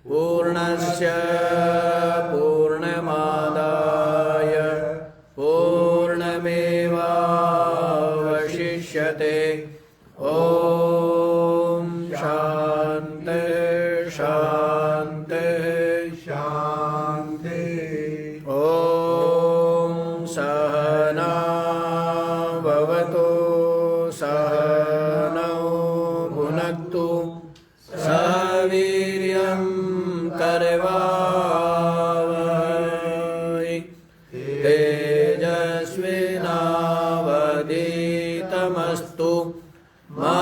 पूर्णस्य पूर्णमादाय पूर्णमेवावशिष्यते। ॐ शान्ति शान्ति शान्ति। ॐ सहना भवतु सहनौ भुनक्तु सह वीर्यं करवावहै तेजस्विनावधीतमस्तु मा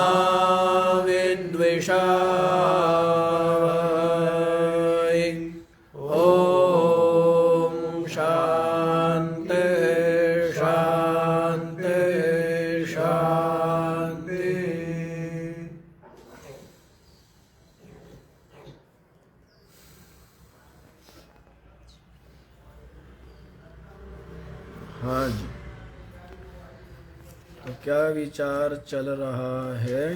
विद्विषावहै। ॐ शान्ति शान्ति शान्ति। हाँ जी, तो क्या विचार चल रहा है?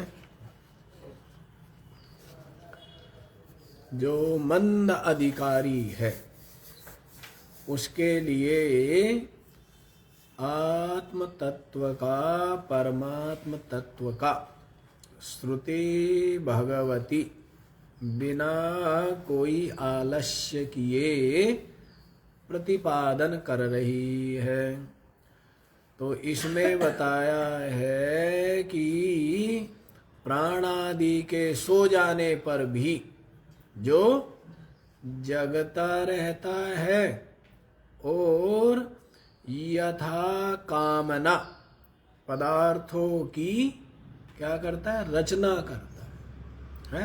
जो मंद अधिकारी है उसके लिए आत्म तत्व का, परमात्म तत्व का श्रुति भगवती बिना कोई आलस्य किए प्रतिपादन कर रही है। तो इसमें बताया है कि प्राणादि के सो जाने पर भी जो जगता रहता है और यथा कामना पदार्थों की क्या करता है? रचना करता है,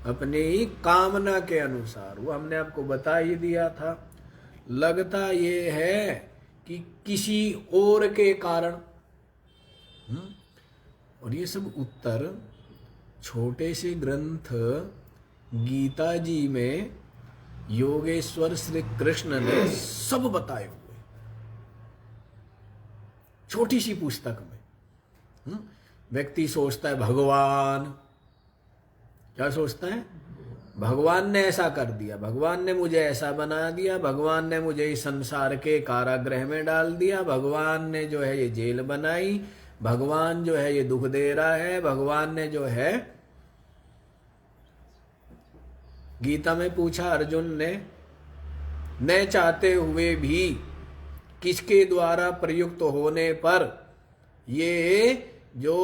अपनी कामना के अनुसार। वो हमने आपको बता ही दिया था। लगता ये है कि किसी और के कारण। और ये सब उत्तर छोटे से ग्रंथ गीता जी में योगेश्वर श्री कृष्ण ने सब बताए हुए, छोटी सी पुस्तक में। व्यक्ति सोचता है भगवान, क्या सोचता है? भगवान ने ऐसा कर दिया, भगवान ने मुझे ऐसा बना दिया, भगवान ने मुझे इस संसार के कारागृह में डाल दिया, भगवान ने जो है ये जेल बनाई, भगवान जो है ये दुख दे रहा है, भगवान ने जो है। गीता में पूछा अर्जुन ने, न चाहते हुए भी किसके द्वारा प्रयुक्त होने पर ये जो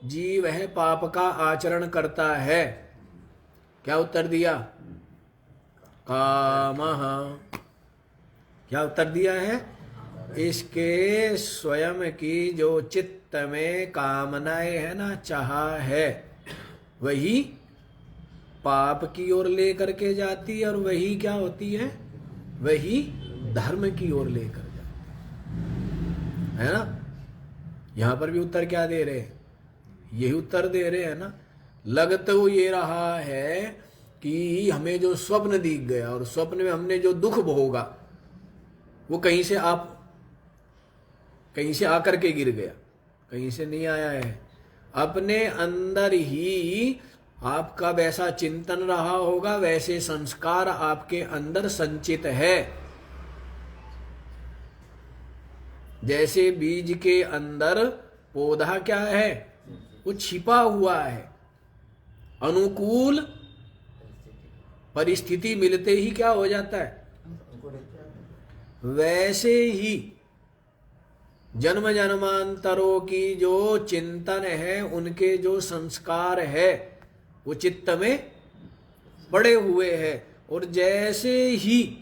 जीव है पाप का आचरण करता है? क्या उत्तर दिया? कामः। क्या उत्तर दिया है? इसके स्वयं की जो चित्त में कामनाएं है ना, चाह है, वही पाप की ओर लेकर के जाती है। और वही क्या होती है? वही धर्म की ओर लेकर जाती है ना। यहां पर भी उत्तर क्या दे रहे हैं? यही उत्तर दे रहे हैं ना। लग तो ये रहा है कि हमें जो स्वप्न दिख गया और स्वप्न में हमने जो दुख भोगा वो कहीं से आकर के गिर गया, कहीं से नहीं आया है। अपने अंदर ही आपका वैसा चिंतन रहा होगा, वैसे संस्कार आपके अंदर संचित है। जैसे बीज के अंदर पौधा क्या है? वो छिपा हुआ है। अनुकूल परिस्थिति मिलते ही क्या हो जाता है? वैसे ही जन्म जन्मांतरों की जो चिंतन है, उनके जो संस्कार है, वो चित्त में पड़े हुए हैं। और जैसे ही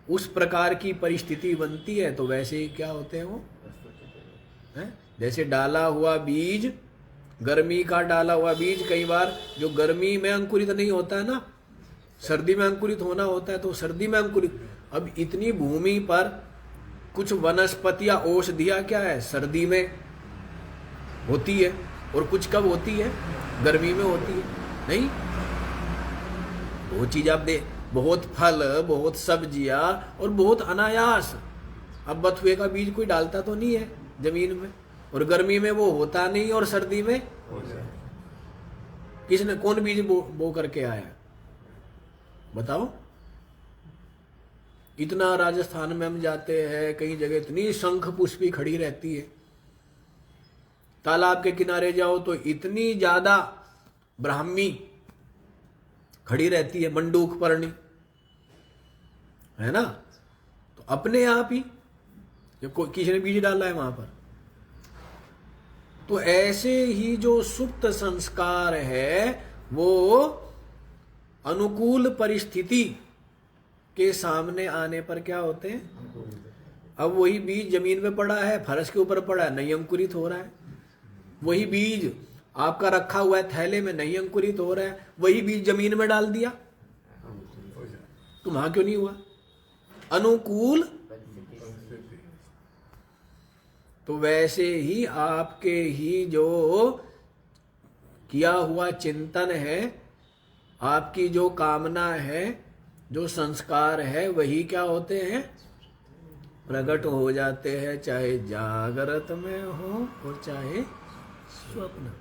उस प्रकार की परिस्थिति बनती है तो वैसे ही क्या होते हैं वो है? जैसे डाला हुआ बीज, गर्मी का डाला हुआ बीज कई बार जो गर्मी में अंकुरित नहीं होता है ना, सर्दी में अंकुरित होना होता है, तो सर्दी में अंकुरित। अब इतनी भूमि पर कुछ वनस्पतियां, औषधियां क्या है? सर्दी में होती है। और कुछ कब होती है? गर्मी में होती है। नहीं, वो चीज आप दे, बहुत फल, बहुत सब्जियां और बहुत अनायास। अब बथुए का बीज कोई डालता तो नहीं है जमीन में, और गर्मी में वो होता नहीं, और सर्दी में किसने, कौन बीज बो करके आया? बताओ, इतना राजस्थान में हम जाते हैं, कई जगह इतनी शंख पुष्पी खड़ी रहती है, तालाब के किनारे जाओ तो इतनी ज्यादा ब्राह्मी खड़ी रहती है, मंडूक पर्णी, है ना। तो अपने आप ही जब कोई किसी ने बीज डाला है वहां पर, तो ऐसे ही जो सुप्त संस्कार है वो अनुकूल परिस्थिति के सामने आने पर क्या होते हैं। अब वही बीज जमीन में पड़ा है, फर्श के ऊपर पड़ा है, नहीं अंकुरित हो रहा है। वही बीज आपका रखा हुआ है थैले में, नहीं अंकुरित हो रहा है। वही बीज जमीन में डाल दिया तो वहां क्यों नहीं हुआ। अनुकूल। तो वैसे ही आपके ही जो किया हुआ चिंतन है, आपकी जो कामना है, जो संस्कार है, वही क्या होते हैं, प्रकट हो जाते हैं, चाहे जागृत में हो और चाहे स्वप्न।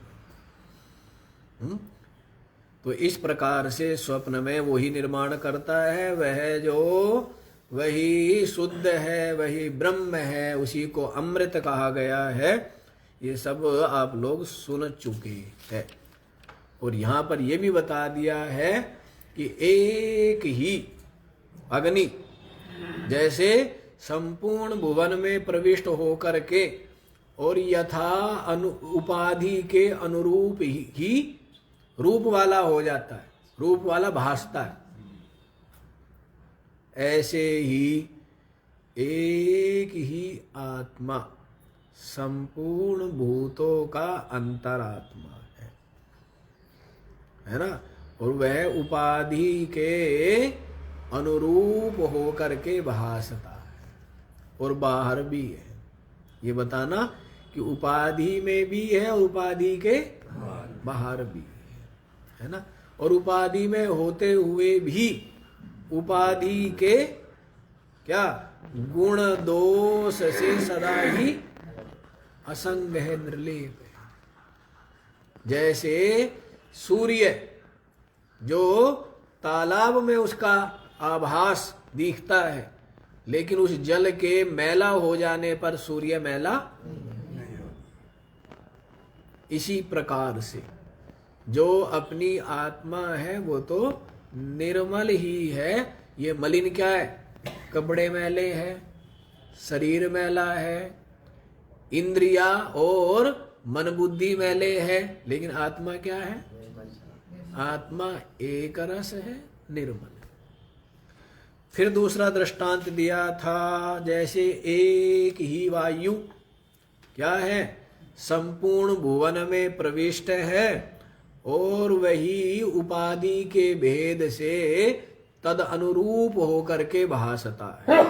तो इस प्रकार से स्वप्न में वही निर्माण करता है, वह जो वही शुद्ध है, वही ब्रह्म है, उसी को अमृत कहा गया है। ये सब आप लोग सुन चुके हैं। और यहाँ पर यह भी बता दिया है कि एक ही अग्नि जैसे संपूर्ण भुवन में प्रविष्ट होकर के और यथा उपाधि के अनुरूप ही रूप वाला हो जाता है, रूप वाला भासता है, ऐसे ही एक ही आत्मा संपूर्ण भूतों का अंतरात्मा है ना। और वह उपाधि के अनुरूप होकर के भासता है और बाहर भी है। ये बताना कि उपाधि में भी है और उपाधि के बाहर भी है ना। और उपाधि में होते हुए भी उपाधि के क्या गुण दोष से सदा ही असंग है, निर्लेप है। जैसे सूर्य जो तालाब में उसका आभास दिखता है, लेकिन उस जल के मैला हो जाने पर सूर्य मैला नहीं होता। इसी प्रकार से जो अपनी आत्मा है वो तो निर्मल ही है। ये मलिन क्या है, कपड़े मैले है, शरीर मैला है, इंद्रिया और मन बुद्धि मैले है, लेकिन आत्मा क्या है, आत्मा एक रस है, निर्मल। फिर दूसरा दृष्टांत दिया था, जैसे एक ही वायु क्या है, संपूर्ण भुवन में प्रविष्ट है और वही उपाधि के भेद से तद अनुरूप होकर के भासता है।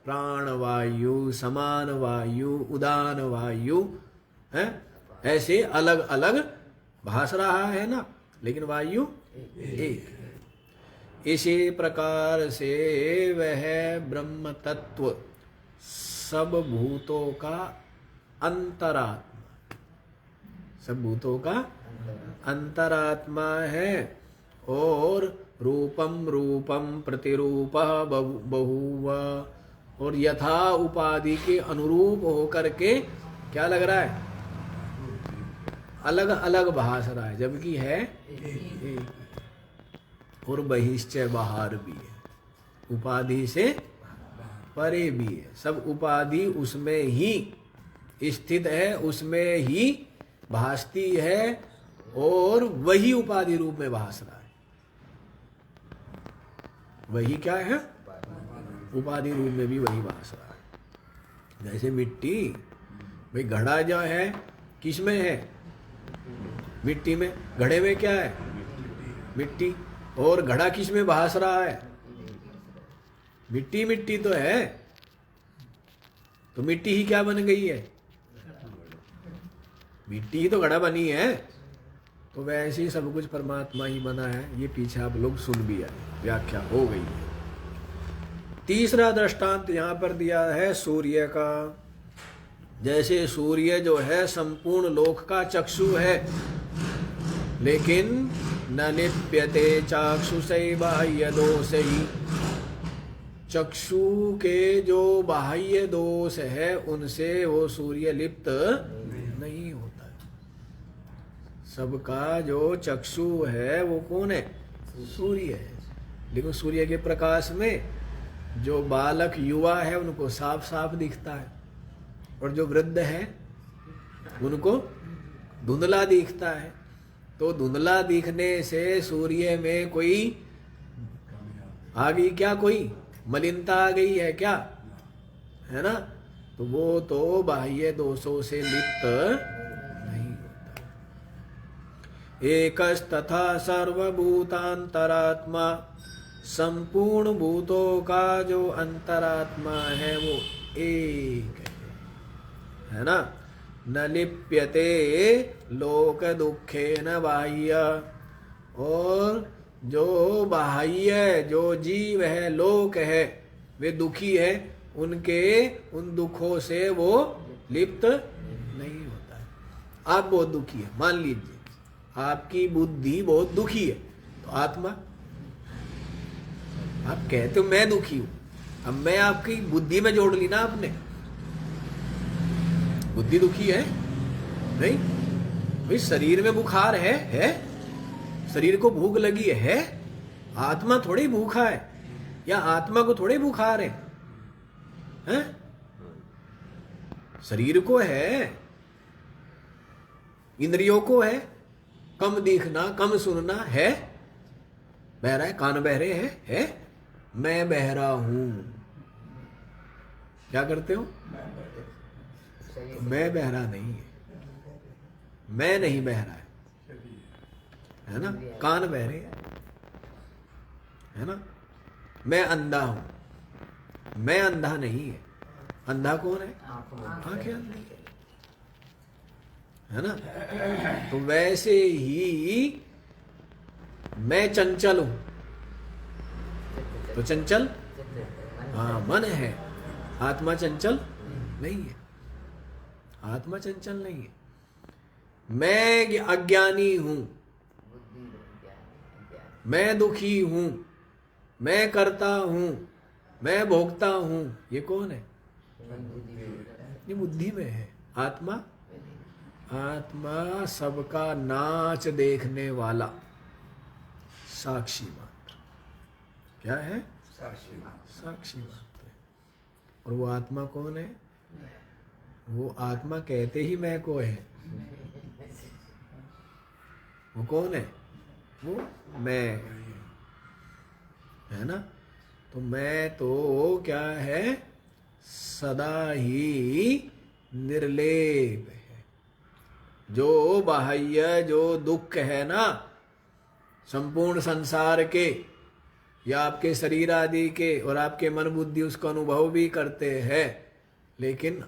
प्राण वायु, समान वायु, उदान वायु है, ऐसे अलग अलग भास रहा है ना, लेकिन वायु एक है। इसी प्रकार से वह ब्रह्म तत्व सब भूतों का अंतरात्मा, सब भूतों का अंतरात्मा है। और रूपम रूपम प्रतिरूपः बहुव, और यथा उपाधि के अनुरूप होकर के क्या लग रहा है, अलग अलग भास रहा है, जबकि है एक। और बहिश्चय बाहर भी है, उपाधि से परे भी है। सब उपाधि उसमें ही स्थित है, उसमें ही भासती है और वही उपाधि रूप में भास रहा है। वही क्या है, उपाधि रूप में भी वही भास रहा है। जैसे मिट्टी, भाई घड़ा जो है किसमें है, मिट्टी में। घड़े में क्या है, मिट्टी। और घड़ा किस में भास रहा है, मिट्टी। मिट्टी तो है, तो मिट्टी ही क्या बन गई है, मिट्टी ही तो घड़ा बनी है। तो वैसे ही सब कुछ परमात्मा ही बना है। ये पीछे आप लोग सुन भी आए, व्याख्या हो गई है। तीसरा दृष्टांत यहां पर दिया है सूर्य का। जैसे सूर्य जो है संपूर्ण लोक का चक्षु है, लेकिन न लिप्यते चाक्षुषै बाह्य दोषै। चक्षु के जो बाह्य दोष है उनसे वो सूर्य लिप्त नहीं होता है। सबका जो चक्षु है वो कौन है? सूर्य है। लेकिन सूर्य के प्रकाश में जो बालक युवा है उनको साफ साफ दिखता है, और जो वृद्ध है उनको धुंधला दिखता है। तो धुंधला दिखने से सूर्य में कोई आ गई क्या? कोई मलिनता आ गई है क्या? है ना? तो वो तो बाह्य दोषों से लिप्त नहीं होता। एकस्तथा सर्वभूतांतरात्मा, संपूर्ण भूतों का जो अंतरात्मा है वो एक है ना। न लिप्यते लोक दुखे न बाह्य, और जो बाह्य जो जीव है, लोक है, वे दुखी है, उनके उन दुखों से वो लिप्त नहीं होता है। आप बहुत दुखी है, मान लीजिए आपकी बुद्धि बहुत दुखी है, तो आत्मा, आप कहते हो मैं दुखी हूं, अब मैं आपकी बुद्धि में जोड़ ली ना आपने, बुद्धि दुखी है नहीं भाई। शरीर में बुखार है, शरीर को भूख लगी है, आत्मा थोड़ी भूखा है, या आत्मा को थोड़ी बुखार है, हैं? शरीर को है, इंद्रियों को है, कम दिखना, कम सुनना है, बहरा है, कान बहरे है? मैं बहरा हूं, क्या करते हो? तो मैं बहरा नहीं है, मैं नहीं बहरा है ना। कान बहरे है ना। मैं अंधा हूं, मैं अंधा नहीं है। अंधा कौन है? आंखें अंधी है ना। तो वैसे ही मैं चंचल हूं, तो चंचल हाँ मन है, आत्मा चंचल नहीं है, आत्मा चंचल नहीं है। मैं अज्ञानी हूं, मैं दुखी हूं, मैं करता हूं, मैं भोगता हूं, ये कौन है? ये बुद्धि में है। आत्मा, आत्मा सबका नाच देखने वाला साक्षी मात्र। क्या है? साक्षी मात्र। और वो आत्मा कौन है? वो आत्मा कहते ही मैं को है, वो कौन है? वो मैं है ना। तो मैं तो क्या है? सदा ही निर्लेप है। जो बाह्य जो दुख है ना, संपूर्ण संसार के या आपके शरीर आदि के, और आपके मन बुद्धि उसका अनुभव भी करते हैं, लेकिन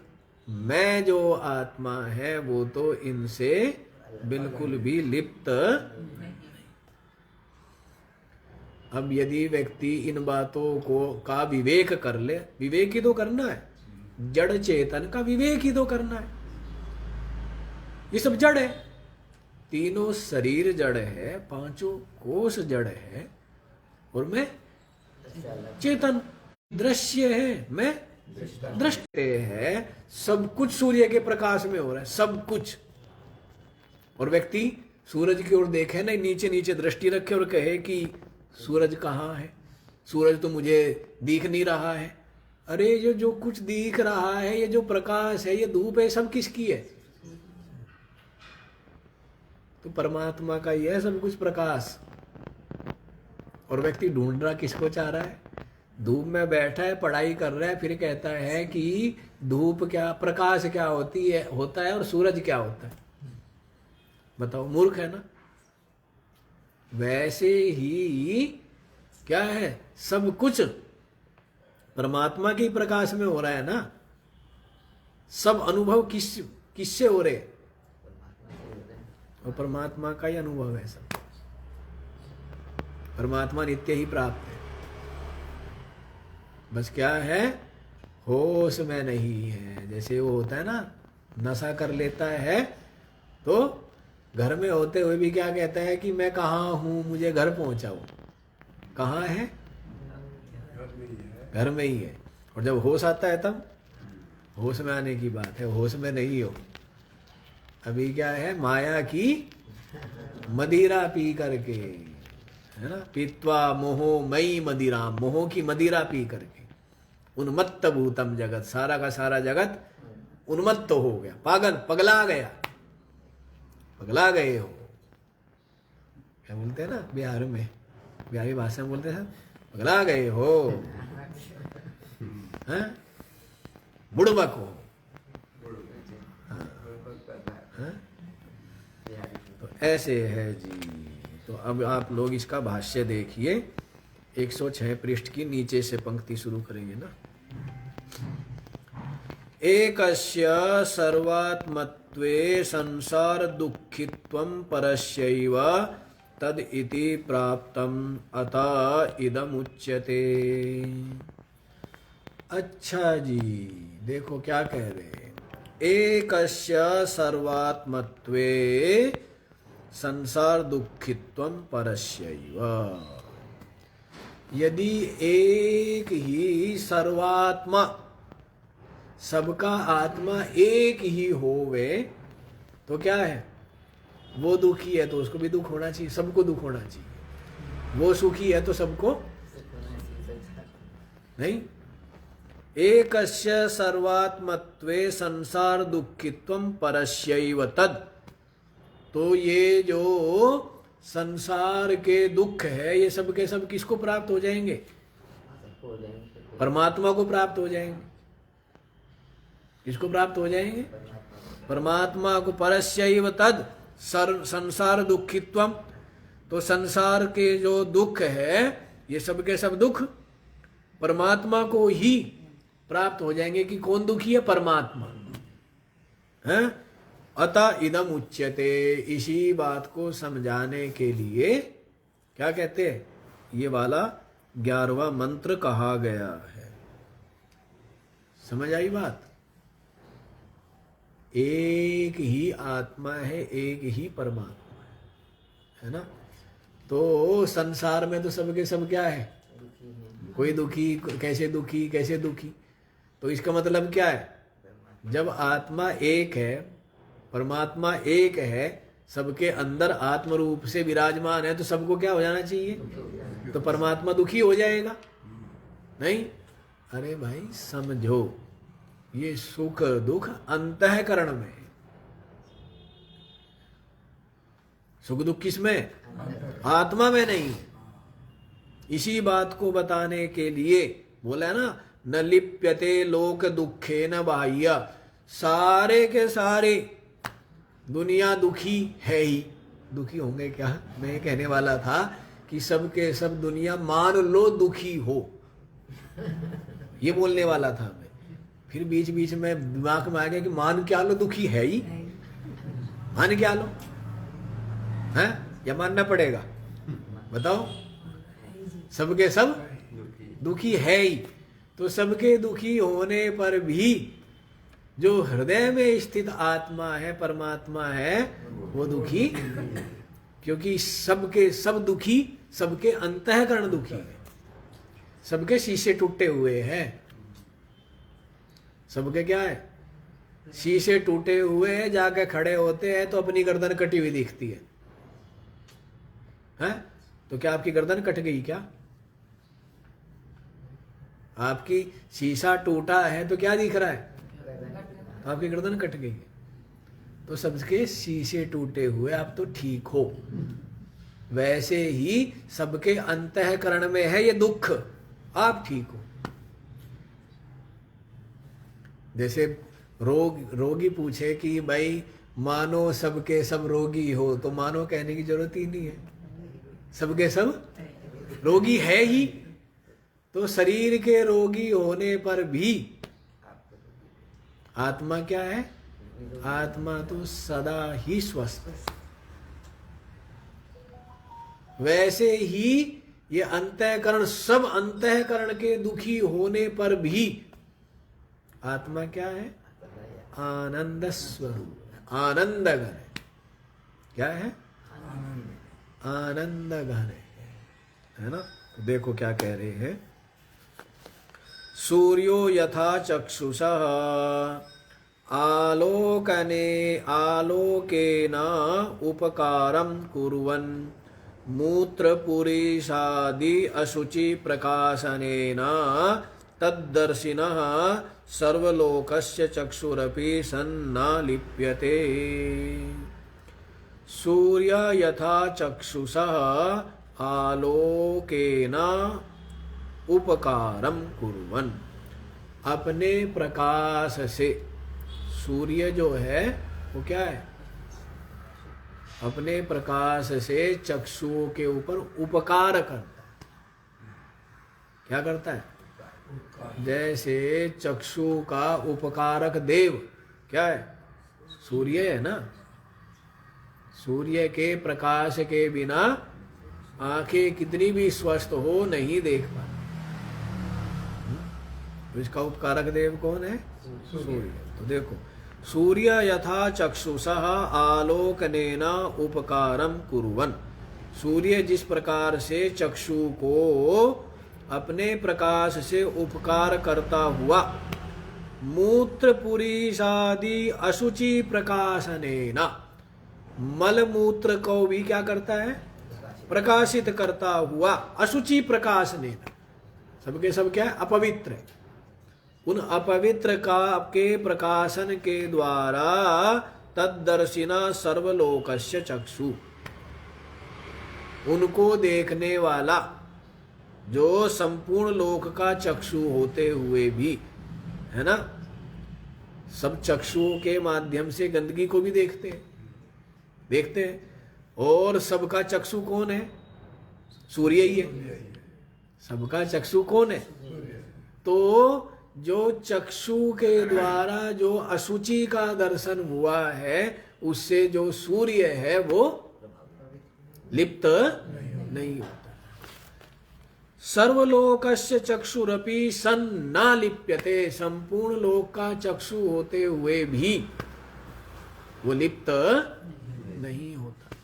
मैं जो आत्मा है वो तो इनसे बिल्कुल भी लिप्त नहीं। अब यदि व्यक्ति इन बातों को का विवेक कर ले, विवेक ही तो करना है, जड़ चेतन का विवेक ही तो करना है। ये सब जड़ है, तीनों शरीर जड़ है, पांचों कोष जड़ है, और मैं चेतन दृश्य है, मैं दृष्टि है। सब कुछ सूर्य के प्रकाश में हो रहा है, सब कुछ। और व्यक्ति सूरज की ओर देखे ना, नीचे नीचे दृष्टि रखे और कहे कि सूरज कहाँ है, सूरज तो मुझे दिख नहीं रहा है। अरे ये जो कुछ दिख रहा है, ये जो प्रकाश है, ये धूप है, सब किसकी है? तो परमात्मा का ही है सब कुछ प्रकाश। और व्यक्ति ढूंढ रहा किसको चाह रहा है? धूप में बैठा है, पढ़ाई कर रहा है, फिर कहता है कि धूप क्या, प्रकाश क्या होता है और सूरज क्या होता है। बताओ, मूर्ख है ना। वैसे ही क्या है, सब कुछ परमात्मा के प्रकाश में हो रहा है ना। सब अनुभव किससे हो रहे? और परमात्मा का ही अनुभव है सब। परमात्मा नित्य ही प्राप्त है, बस क्या है, होश में नहीं है। जैसे वो होता है ना, नशा कर लेता है तो घर में होते हुए भी क्या कहता है कि मैं कहाँ हूँ, मुझे घर पहुँचाओ। कहाँ है? घर में ही है। और जब होश आता है तब होश में आने की बात है, होश में नहीं हो। अभी क्या है? माया की मदिरा पी करके, है ना, पीत्वा मोहो मई मदिरा, मोह की मदिरा पी करके उन्मत्त भूतम जगत, सारा का सारा जगत उन्मत्त हो गया, पागल, पगला गया, पगला गए हो। क्या बोलते हैं ना बिहार में, बिहारी भाषा में बोलते हैं पगला गए हो, हैं, बुड़बक हो। हाँ? तो ऐसे है जी। तो अब आप लोग इसका भाष्य देखिए, 106 पृष्ठ की नीचे से पंक्ति शुरू करेंगे ना। एकस्य सर्वात्मत्वे संसार दुःखित्वं परस्यैव तद इति प्राप्तम अतः इदम उच्यते। अच्छा जी, देखो क्या कह रहे हैं। एकस्य सर्वात्मत्वे संसार दुःखित्वं परस्यैव, यदि एक ही सर्वात्मा, सबका आत्मा एक ही होवे तो क्या है? वो दुखी है तो उसको भी दुख होना चाहिए, सबको दुख होना चाहिए। वो सुखी है तो सबको नहीं। एकस्य सर्वात्मत्वे संसार दुःखित्वं परस्यैव तद, तो ये जो संसार के दुख है ये सब के सब किसको प्राप्त हो जाएंगे? परमात्मा को प्राप्त हो जाएंगे। किसको प्राप्त हो जाएंगे? परमात्मा को। परस्यैव तद संसार दुःखित्वम, तो संसार के जो दुख है ये सब के सब दुख परमात्मा को ही प्राप्त हो जाएंगे। कि कौन दुखी है? परमात्मा है। अतः इदम उच्यते, इसी बात को समझाने के लिए क्या कहते हैं? ये वाला 11वां मंत्र कहा गया है। समझ आई बात? एक ही आत्मा है, एक ही परमात्मा है ना। तो संसार में तो सबके सब क्या है? कोई दुखी, कैसे दुखी, कैसे दुखी। तो इसका मतलब क्या है? जब आत्मा एक है, परमात्मा एक है, सबके अंदर आत्म रूप से विराजमान है, तो सबको क्या हो जाना चाहिए? तो परमात्मा दुखी हो जाएगा नहीं? अरे भाई समझो, ये सुख दुख अंतःकरण में है। सुख दुख किसमें? आत्मा में नहीं। इसी बात को बताने के लिए बोला ना, न लिप्यते लोक दुखे न बाह्य, सारे के सारे दुनिया दुखी है ही। दुखी होंगे क्या? मैं कहने वाला था कि सब के सब दुनिया मान लो दुखी हो, ये बोलने वाला था मैं। फिर बीच बीच में दिमाग में आ गया कि मान क्या लो, दुखी है ही, मान क्या लो है, या मानना पड़ेगा? बताओ। सबके सब दुखी है ही, तो सबके दुखी होने पर भी जो हृदय में स्थित आत्मा है, परमात्मा है, वो दुखी, क्योंकि सबके सब दुखी, सबके अंतःकरण दुखी है, सबके शीशे टूटे हुए हैं। सबके क्या है? शीशे टूटे हुए हैं, जाके खड़े होते हैं तो अपनी गर्दन कटी हुई दिखती है। हैं? तो क्या आपकी गर्दन कट गई क्या? आपकी शीशा टूटा है तो क्या दिख रहा है? तो आपकी गर्दन कट गई है। तो सबके शीशे टूटे हुए, आप तो ठीक हो। वैसे ही सबके अंतःकरण में है ये दुख, आप ठीक हो। जैसे रोगी पूछे कि भाई मानो सबके सब रोगी हो, तो मानो कहने की जरूरत ही नहीं है, सबके सब रोगी है ही। तो शरीर के रोगी होने पर भी आत्मा क्या है? आत्मा तो सदा ही स्वस्थ है। वैसे ही ये अंतःकरण, सब अंतःकरण के दुखी होने पर भी आत्मा क्या है? आनंद स्वरूप, आनंदघन है। क्या है? आनंद घन है ना। तो देखो क्या कह रहे हैं, सूर्यो यथा चक्षुषः आलोकेन उपकारं कुर्वन् मूत्रपुरीषादि अशुचि प्रकाशनेन तद्दर्शिनः सर्वलोकस्य चक्षुरपि सन्न लिप्यते। सूर्य यथा चक्षुषः आलोकेन उपकारम कुर्वन्, अपने प्रकाश से, सूर्य जो है वो क्या है? अपने प्रकाश से चक्षुओं के ऊपर उपकार करता है। क्या करता है? जैसे चक्षु का उपकारक देव क्या है? सूर्य है ना। सूर्य के प्रकाश के बिना आंखें कितनी भी स्वस्थ हो नहीं देख पाती। इसका उपकारक देव कौन है? सूर्य। तो देखो, सूर्य यथा चक्षुषः आलोकनेन उपकारम कुर्वन्, सूर्य जिस प्रकार से चक्षु को अपने प्रकाश से उपकार करता हुआ मूत्र पुरीषादि अशुचि प्रकाशनेन, मल मूत्र को भी क्या करता है? प्रकाशित करता हुआ, अशुचि प्रकाशनेन, सबके सब क्या है? अपवित्र है। उन अपवित्र का के प्रकाशन के द्वारा तद्दर्शिना सर्वलोकस्य चक्षु, उनको देखने वाला जो संपूर्ण लोक का चक्षु होते हुए भी, है ना, सब चक्षुओं के माध्यम से गंदगी को भी देखते हैं। और सबका चक्षु कौन है? सूर्य ही है। सबका चक्षु कौन है? तो जो चक्षु के द्वारा जो अशुचि का दर्शन हुआ है, उससे जो सूर्य है वो लिप्त नहीं होता। सर्वलोकस्य चक्षुरपि सन् न लिप्यते, संपूर्ण लोक का चक्षु होते हुए भी वो लिप्त नहीं होता।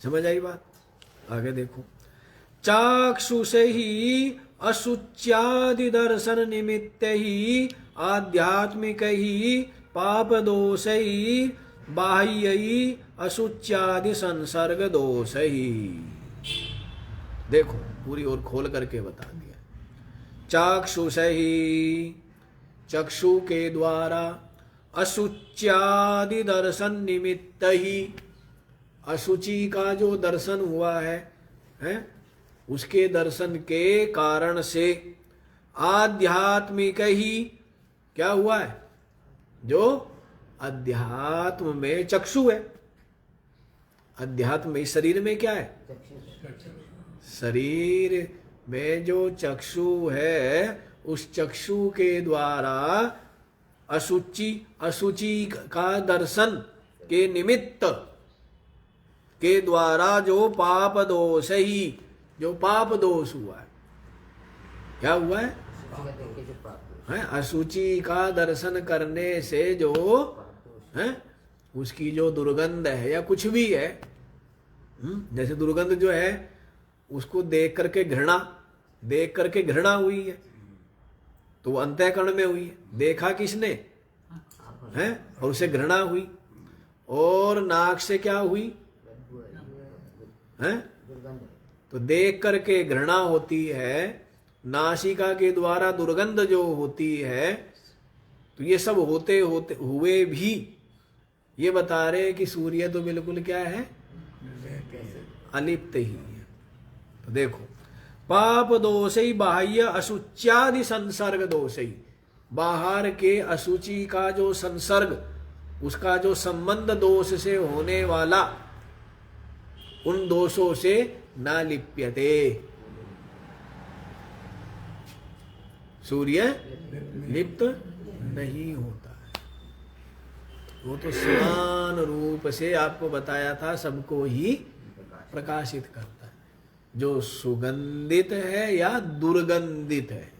समझ आई बात? आगे देखो, चाक्षुषे ही अशुच्यादि दर्शन निमित्त ही आध्यात्मिक ही पाप दोष ही बाह्य ही अशुच्यादि संसर्ग दोष ही। देखो पूरी ओर खोल करके बता दिया। चाक्षुषे ही, चक्षु के द्वारा, अशुच्यादि दर्शन निमित्त ही, अशुचि का जो दर्शन हुआ है, उसके दर्शन के कारण से आध्यात्मिक ही क्या हुआ है? जो अध्यात्म में चक्षु है। अध्यात्म में शरीर में क्या है? शरीर में जो चक्षु है, उस चक्षु के द्वारा अशुचि का दर्शन के निमित्त के द्वारा जो पाप दोष ही, जो पाप दोष हुआ है, क्या हुआ है? अशुचि का दर्शन करने से जो है उसकी जो दुर्गंध है या कुछ भी है, जैसे दुर्गंध जो है उसको देख करके घृणा हुई है, तो वो अंतःकरण में हुई है। देखा किसने? है, और उसे घृणा हुई। और नाक से क्या हुई? है, तो देख करके घृणा होती है, नासिका के द्वारा दुर्गंध जो होती है। तो ये सब होते हुए भी ये बता रहे कि सूर्य तो बिल्कुल क्या है? अलिप्त ही है। तो देखो, पाप दोषई बाह्य अशुच्यादि संसर्ग दोषई, बाहर के अशुचि का जो संसर्ग, उसका जो संबंध दोष से होने वाला, उन दोषों से न लिप्यते, सूर्य लिप्त नहीं होता है। वो तो समान रूप से आपको बताया था, सबको ही प्रकाशित करता है, जो सुगंधित है या दुर्गंधित है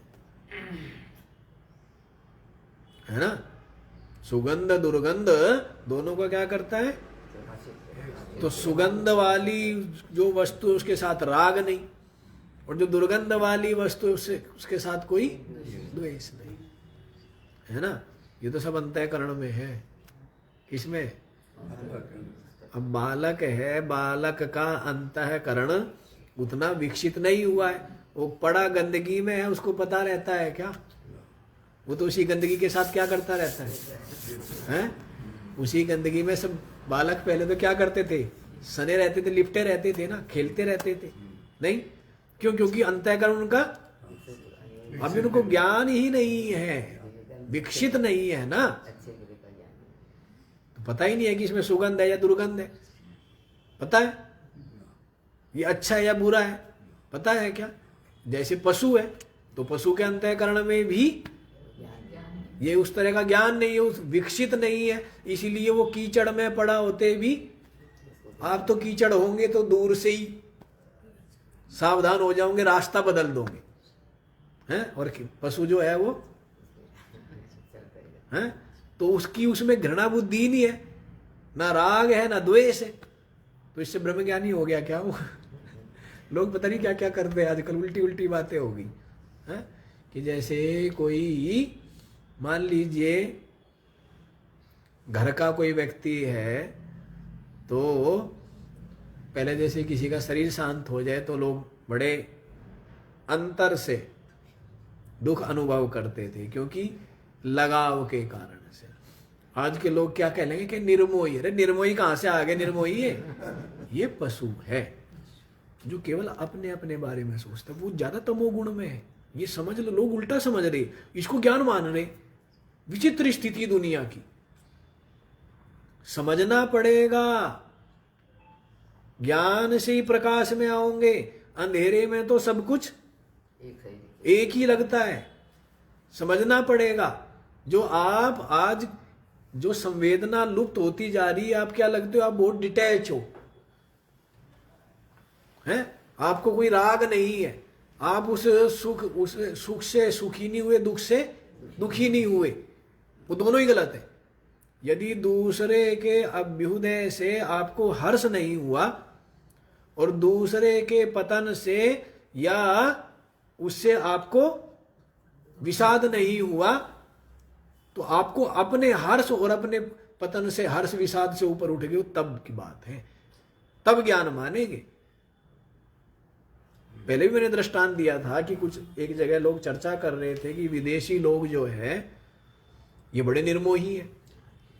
ना। सुगंध दुर्गंध दोनों का क्या करता है? तो सुगंध वाली जो वस्तु उसके साथ राग नहीं, और जो दुर्गंध वाली वस्तु उसके साथ कोई द्वेष नहीं, है ना। ये तो सब अंतःकरण में है। किसमें? अब बालक है, बालक का अंतःकरण उतना विकसित नहीं हुआ है। वो पड़ा गंदगी में है, उसको पता रहता है क्या? वो तो उसी गंदगी के साथ क्या करता रहता है? उसी गंदगी में सब बालक पहले तो क्या करते थे? सने रहते थे, लिपटे रहते थे ना, खेलते रहते थे। नहीं क्यों? क्योंकि अंतःकरण उनका अभी उनको ज्ञान ही नहीं है, विकसित नहीं है ना, तो पता ही नहीं है कि इसमें सुगंध है या दुर्गंध है। पता है ये अच्छा है या बुरा है? पता है क्या? जैसे पशु है तो पशु के अंतःकरण में भी ये उस तरह का ज्ञान नहीं है, उस विकसित नहीं है, इसीलिए वो कीचड़ में पड़ा होते भी, आप तो कीचड़ होंगे तो दूर से ही सावधान हो जाओगे, रास्ता बदल दोगे, हैं? और पशु जो है वो हैं, तो उसकी उसमें घृणा बुद्धि ही नहीं है, ना राग है ना द्वेष है, तो इससे ब्रह्मज्ञानी हो गया क्या वो? लोग पता नहीं क्या क्या करते हैं आजकल, उल्टी उल्टी बातें हो गई हैं। कि जैसे कोई मान लीजिए घर का कोई व्यक्ति है, तो पहले जैसे किसी का शरीर शांत हो जाए तो लोग बड़े अंतर से दुख अनुभव करते थे, क्योंकि लगाव के कारण से। आज के लोग क्या कह लेंगे कि निर्मोही। अरे निर्मोही कहाँ से आ गए? निर्मोही है ये पशु है जो केवल अपने अपने बारे में सोचता है, वो ज्यादा तमोगुण में है। ये समझ लो, लोग उल्टा समझ रहे, इसको ज्ञान मान रहे। विचित्र स्थिति दुनिया की, समझना पड़ेगा। ज्ञान से ही प्रकाश में आओगे, अंधेरे में तो सब कुछ एक ही लगता है। समझना पड़ेगा। जो आप आज जो संवेदना लुप्त होती जा रही है, आप क्या लगते हो? आप बहुत डिटैच हो, हैं? आपको कोई राग नहीं है, आप उस सुख से सुखी नहीं हुए, दुख से दुखी नहीं हुए, वो दोनों ही गलत है। यदि दूसरे के अभ्युदय से आपको हर्ष नहीं हुआ और दूसरे के पतन से या उससे आपको विषाद नहीं हुआ, तो आपको अपने हर्ष और अपने पतन से, हर्ष विषाद से ऊपर उठ गए, तब की बात है, तब ज्ञान मानेंगे। पहले भी मैंने दृष्टांत दिया था कि कुछ एक जगह लोग चर्चा कर रहे थे कि विदेशी लोग जो है ये बड़े निर्मोही है,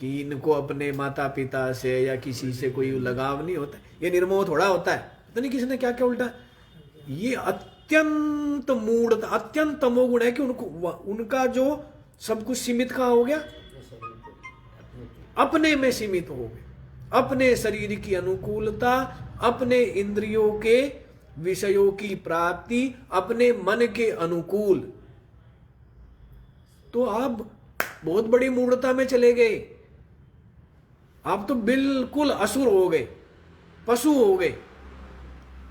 कि इनको अपने माता पिता से या किसी से कोई लगाव नहीं होता। ये निर्मोह थोड़ा होता है, पता नहीं किसी ने क्या क्या उल्टा। ये अत्यंत मूढ़ता, अत्यंत तमोगुण है कि उनका जो सब कुछ सीमित कहाँ हो गया? अपने में सीमित हो गए। अपने शरीर की अनुकूलता, अपने इंद्रियों के विषयों की प्राप्ति, अपने मन के अनुकूल, तो आप बहुत बड़ी मूढ़ता में चले गए। आप तो बिल्कुल असुर हो गए, पशु हो गए।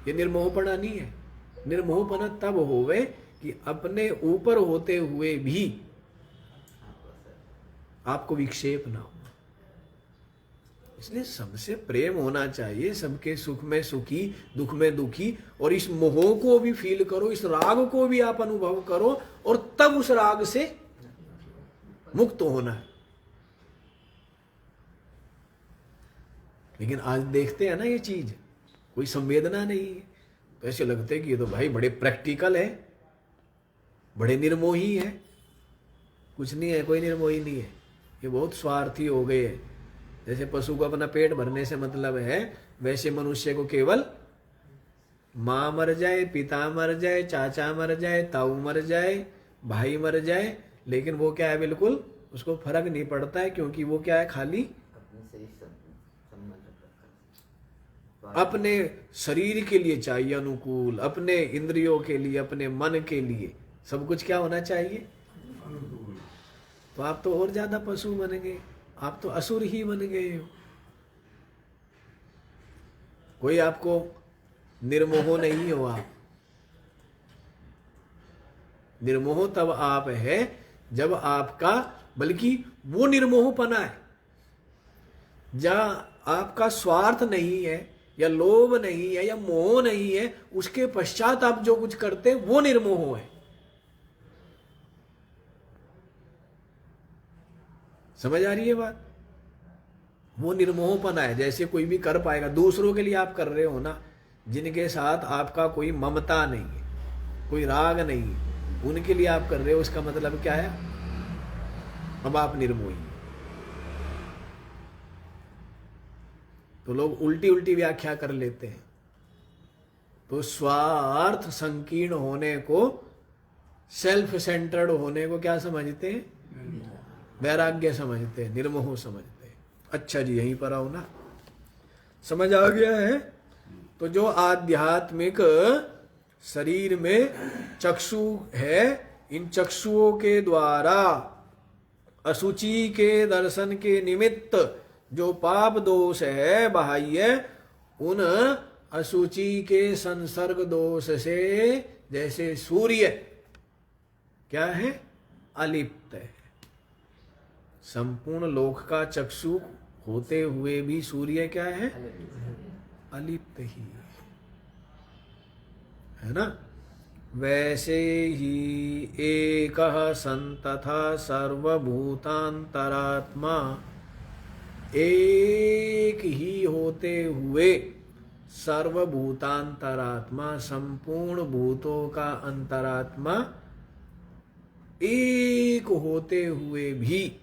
ये निर्मोहपना नहीं है। निर्मोहपना तब होवे कि अपने ऊपर होते हुए भी आपको विक्षेप ना हो। इसलिए सबसे प्रेम होना चाहिए, सबके सुख में सुखी, दुख में दुखी, और इस मोह को भी फील करो, इस राग को भी आप अनुभव करो, और तब उस राग से मुक्त होना है। लेकिन आज देखते हैं ना ये चीज, कोई संवेदना नहीं है, तो ऐसे लगते कि ये तो भाई बड़े प्रैक्टिकल है, बड़े निर्मोही है। कुछ नहीं है, कोई निर्मोही नहीं है। ये बहुत स्वार्थी हो गए हैं। जैसे पशु को अपना पेट भरने से मतलब है, वैसे मनुष्य को केवल माँ मर जाए, पिता मर जाए, चाचा मर जाए, ताऊ मर जाए, भाई मर जाए, लेकिन वो क्या है, बिल्कुल उसको फर्क नहीं पड़ता है, क्योंकि वो क्या है, खाली अपने शरीर के लिए चाहिए अनुकूल, अपने इंद्रियों के लिए, अपने मन के लिए सब कुछ क्या होना चाहिए। तो आप तो और ज्यादा पशु बन गए, आप तो असुर ही बन गए हो। कोई आपको निर्मोह नहीं हो। आप निर्मोह तब आप है जब आपका, बल्कि वो निर्मोहपना है जहां आपका स्वार्थ नहीं है या लोभ नहीं है या मोह नहीं है, उसके पश्चात आप जो कुछ करते हैं वो निर्मोह है। समझ आ रही है बात? वो निर्मोहपना है। जैसे कोई भी कर पाएगा, दूसरों के लिए आप कर रहे हो ना, जिनके साथ आपका कोई ममता नहीं है, कोई राग नहीं है, उनके लिए आप कर रहे हो, उसका मतलब क्या है? अब आप निर्मोही। तो लोग उल्टी उल्टी व्याख्या कर लेते हैं। तो स्वार्थ संकीर्ण होने को, सेल्फ सेंटर्ड होने को क्या समझते हैं? वैराग्य समझते हैं, निर्मोह समझते हैं। अच्छा जी, यहीं पर आओ ना, समझ आ गया है? तो जो आध्यात्मिक शरीर में चक्षु है, इन चक्षुओं के द्वारा अशुचि के दर्शन के निमित्त जो पाप दोष है बाह्य, उन अशुचि के संसर्ग दोष से जैसे सूर्य क्या है? अलिप्त है। संपूर्ण लोक का चक्षु होते हुए भी सूर्य क्या है? अलिप्त ही है ना। वैसे ही एक सन तथा सर्वभूतांतरात्मा, एक ही होते हुए सर्वभूतांतरात्मा, संपूर्ण भूतों का अंतरात्मा एक होते हुए भी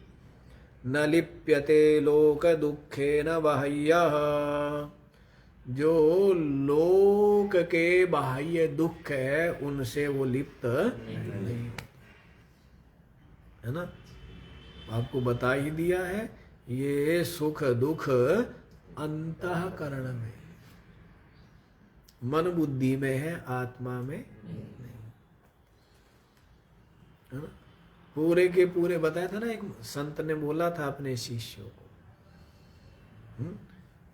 न लिप्यते लोक दुखेन बाह्यः, जो लोक के बाह्य दुख है उनसे वो लिप्त नहीं है ना। आपको बता ही दिया है, ये सुख दुख अंतःकरण में, मन बुद्धि में है, आत्मा में नहीं है ना। पूरे के पूरे बताया था ना, एक संत ने बोला था अपने शिष्यों को,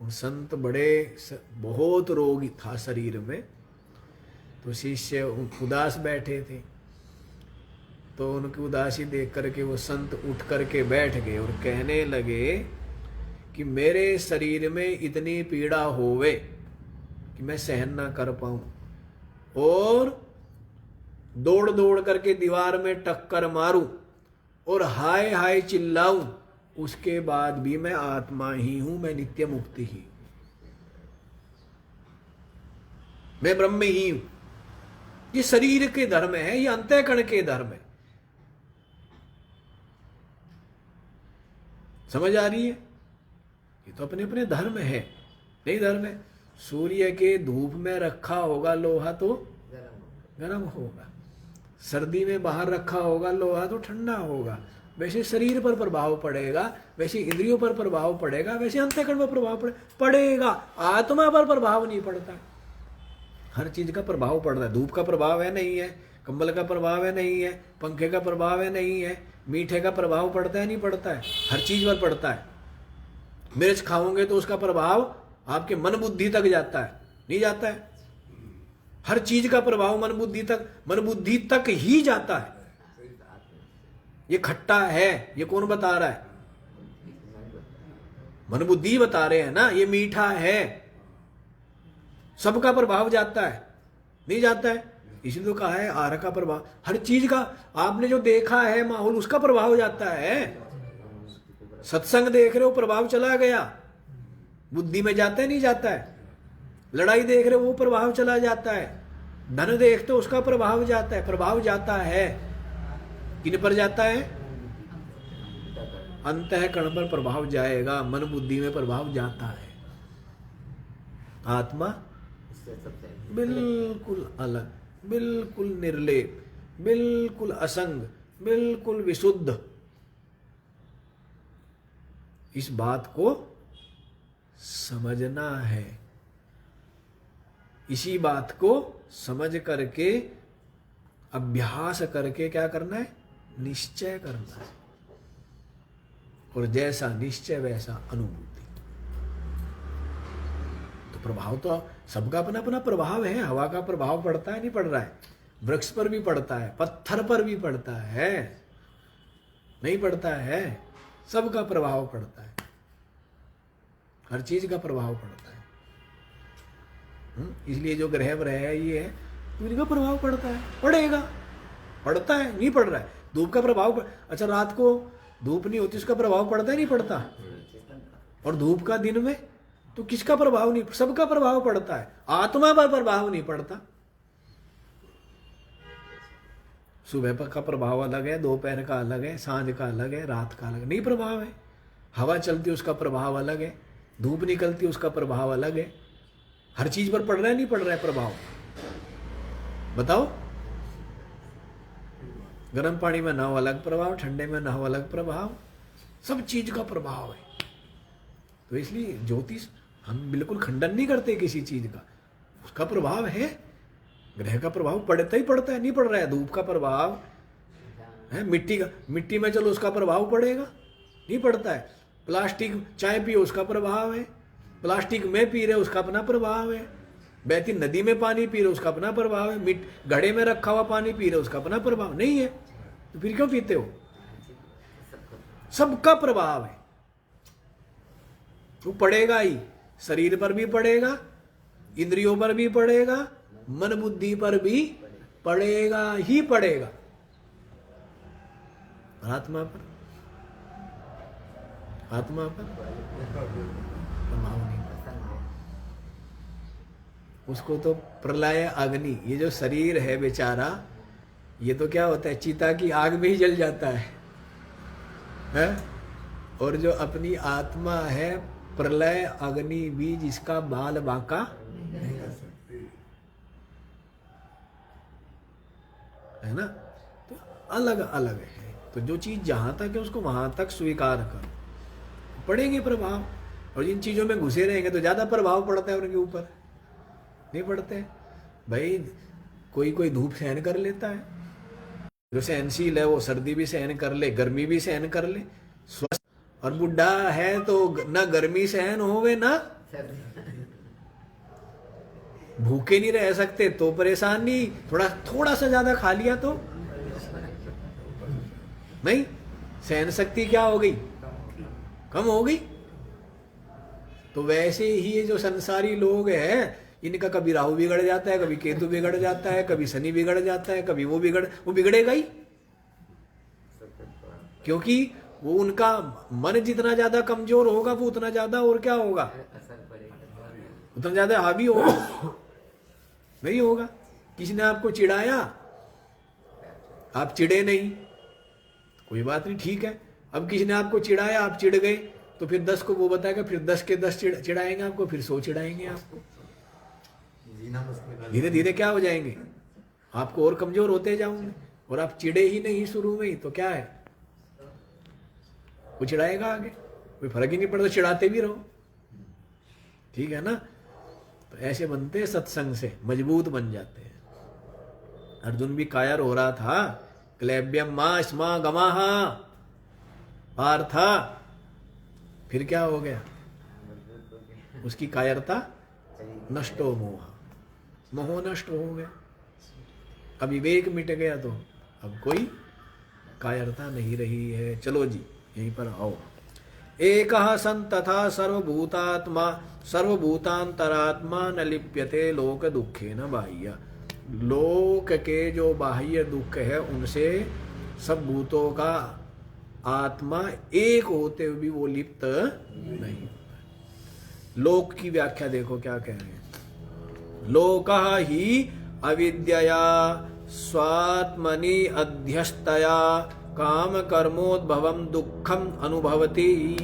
वो संत बहुत रोगी था शरीर में, तो शिष्य उदास बैठे थे, तो उनकी उदासी देख करके वो संत उठ करके बैठ गए और कहने लगे कि मेरे शरीर में इतनी पीड़ा होवे कि मैं सहन ना कर पाऊं, और दौड़ दौड़ करके दीवार में टक्कर मारूं और हाय हाय चिल्लाऊं, उसके बाद भी मैं आत्मा ही हूं, मैं नित्य मुक्ति ही, मैं ब्रह्म ही हूं। ये शरीर के धर्म है, ये अंतःकरण के धर्म है। समझ आ रही है? ये तो अपने अपने धर्म है, नहीं धर्म है। सूर्य के धूप में रखा होगा लोहा तो गर्म होगा, सर्दी में बाहर रखा होगा लोहा तो ठंडा होगा। वैसे शरीर पर प्रभाव पड़ेगा, वैसे इंद्रियों पर प्रभाव पड़ेगा, वैसे अंतःकरण पर प्रभाव पड़ेगा। आत्मा पर प्रभाव नहीं पड़ता। हर चीज का प्रभाव पड़ रहा है। धूप का प्रभाव है नहीं है, कंबल का प्रभाव है नहीं है, पंखे का प्रभाव है नहीं है, मीठे का प्रभाव पड़ता है नहीं पड़ता है, हर चीज पर पड़ता है। मिर्च खाओगे तो उसका प्रभाव आपके मन बुद्धि तक जाता है, नहीं जाता है? हर चीज का प्रभाव मन बुद्धि तक ही जाता है। ये खट्टा है, ये कौन बता रहा है? मन बुद्धि बता रहे हैं ना। ये मीठा है, सबका प्रभाव जाता है, नहीं जाता है? इसलिए तो कहा है आहार का प्रभाव, हर चीज का आपने जो देखा है माहौल, उसका प्रभाव जाता है। सत्संग देख रहे हो, प्रभाव चला गया, बुद्धि में जाता है नहीं जाता है? लड़ाई देख रहे हो, वो प्रभाव चला जाता है। धन देखते हो, उसका प्रभाव जाता है। प्रभाव जाता है, किन पर जाता है? अंतःकरण पर प्रभाव जाएगा, मन बुद्धि में प्रभाव जाता है। आत्मा बिल्कुल अलग, बिल्कुल निर्लेप, बिल्कुल असंग, बिल्कुल विशुद्ध। इस बात को समझना है। इसी बात को समझ करके, अभ्यास करके क्या करना है? निश्चय करना है। और जैसा निश्चय वैसा अनुभूति। तो प्रभाव तो सबका अपना अपना प्रभाव है। हवा का प्रभाव पड़ता है नहीं पड़ रहा है? वृक्ष पर भी पड़ता है, पत्थर पर भी पड़ता है, नहीं पड़ता है? सबका प्रभाव पड़ता है। हर चीज का प्रभाव पड़ता है। इसलिए जो ग्रह व्रह है ये है, तो इनका प्रभाव पड़ता है, पड़ेगा, पड़ता है, नहीं पड़ रहा है। धूप का प्रभाव अच्छा, रात को धूप नहीं होती, उसका प्रभाव पड़ता है नहीं पड़ता? और धूप का दिन में, तो किसका प्रभाव नहीं, सबका प्रभाव पड़ता है, आत्मा पर प्रभाव नहीं पड़ता। सुबह का प्रभाव अलग है, दोपहर का अलग है, सांझ का अलग है, रात का अलग नहीं प्रभाव है। हवा चलती उसका प्रभाव अलग है, धूप निकलती उसका प्रभाव अलग है। हर चीज पर पड़ रहा है नहीं पड़ रहा है प्रभाव? बताओ। गर्म पानी में नहाओ अलग प्रभाव, ठंडे में नहाओ अलग प्रभाव, सब चीज का प्रभाव है। तो इसलिए ज्योतिष हम बिल्कुल खंडन नहीं करते किसी चीज का, उसका प्रभाव है। ग्रह का प्रभाव पड़ता ही पड़ता है, नहीं पड़ रहा है? धूप का प्रभाव है, मिट्टी में चलो उसका प्रभाव पड़ेगा, नहीं पड़ता है? प्लास्टिक चाय पियो उसका प्रभाव है, प्लास्टिक में पी रहे उसका अपना प्रभाव है, बहती नदी में पानी पी रहे उसका अपना प्रभाव है, घड़े में रखा हुआ पानी पी रहे उसका अपना प्रभाव नहीं है, तो फिर क्यों पीते हो? सबका प्रभाव है, वो पड़ेगा ही। शरीर पर भी पड़ेगा, इंद्रियों पर भी पड़ेगा, मन बुद्धि पर भी पड़ेगा ही पड़ेगा। आत्मा पर प्रभाव नहीं पड़ता। उसको तो प्रलय अग्नि, ये जो शरीर है बेचारा, ये तो क्या होता है, चिता की आग में ही जल जाता है? और जो अपनी आत्मा है, प्रलय अग्नि भी जिसका बाल बांका है ना, तो अलग अलग है। तो जो चीज जहां तक है उसको वहां तक स्वीकार कर, पड़ेंगे प्रभाव। और जिन चीजों में घुसे रहेंगे तो ज्यादा प्रभाव पड़ता है उनके ऊपर, नहीं पड़ते भाई। कोई धूप सहन कर लेता है, जो सहनशील है वो सर्दी भी सहन कर ले, गर्मी भी सहन कर ले, स्वस्थ। और बुढ़ा है तो ना गर्मी सहन होवे ना भूखे नहीं रह सकते तो परेशान नहीं, थोड़ा सा ज्यादा खा लिया तो नहीं, सहन शक्ति क्या हो गई, कम हो गई। तो वैसे ही ये जो संसारी लोग हैं, इनका कभी राहु बिगड़ जाता है, कभी केतु बिगड़ जाता है, कभी शनि बिगड़ जाता है, कभी वो बिगड़ेगा ही, क्योंकि वो उनका मन जितना ज्यादा कमजोर होगा वो उतना ज्यादा और क्या होगा, उतना ज्यादा हावी होगा, नहीं होगा। किसी ने आपको चिढ़ाया, आप चिढ़े नहीं, कोई बात नहीं, ठीक है। अब किसी ने आपको चिढ़ाया, आप चिढ़ गए, तो फिर 10 को वो बताएगा, फिर 10 के 10 चिढ़ाएंगे आपको, फिर 100 चिढ़ाएंगे आपको। धीरे धीरे क्या हो जाएंगे, आपको और कमजोर होते जाओगे। और आप चिढ़े ही नहीं शुरू में ही, तो क्या है, वो चिढ़ाएगा आगे, कोई फर्क ही नहीं पड़ता, चिढ़ाते भी रहो, ठीक है ना। तो ऐसे बनते सत्संग से मजबूत बन जाते हैं। अर्जुन भी कायर हो रहा था, क्लैब्यम मा स्मा गमाहा पार्था, फिर क्या हो गया, उसकी कायरता नष्ट हो, मोह नष्ट हो गया, अब विवेक मिट गया, तो अब कोई कायरता नहीं रही है। चलो जी यहीं पर आओ। एकः सन तथा सर्वभूतात्मा सर्वभूतांतरात्मा न लिप्यते लोक दुखे न बाह्य। लोक के जो बाह्य दुख है उनसे सब भूतों का आत्मा एक होते हुए भी वो लिप्त नहीं होता। लोक की व्याख्या देखो क्या कह रहे हैं, लोकः ही अविद्यया स्वात्मनि अध्यस्तया काम कर्मोद्भवम दुखम अनुभवती।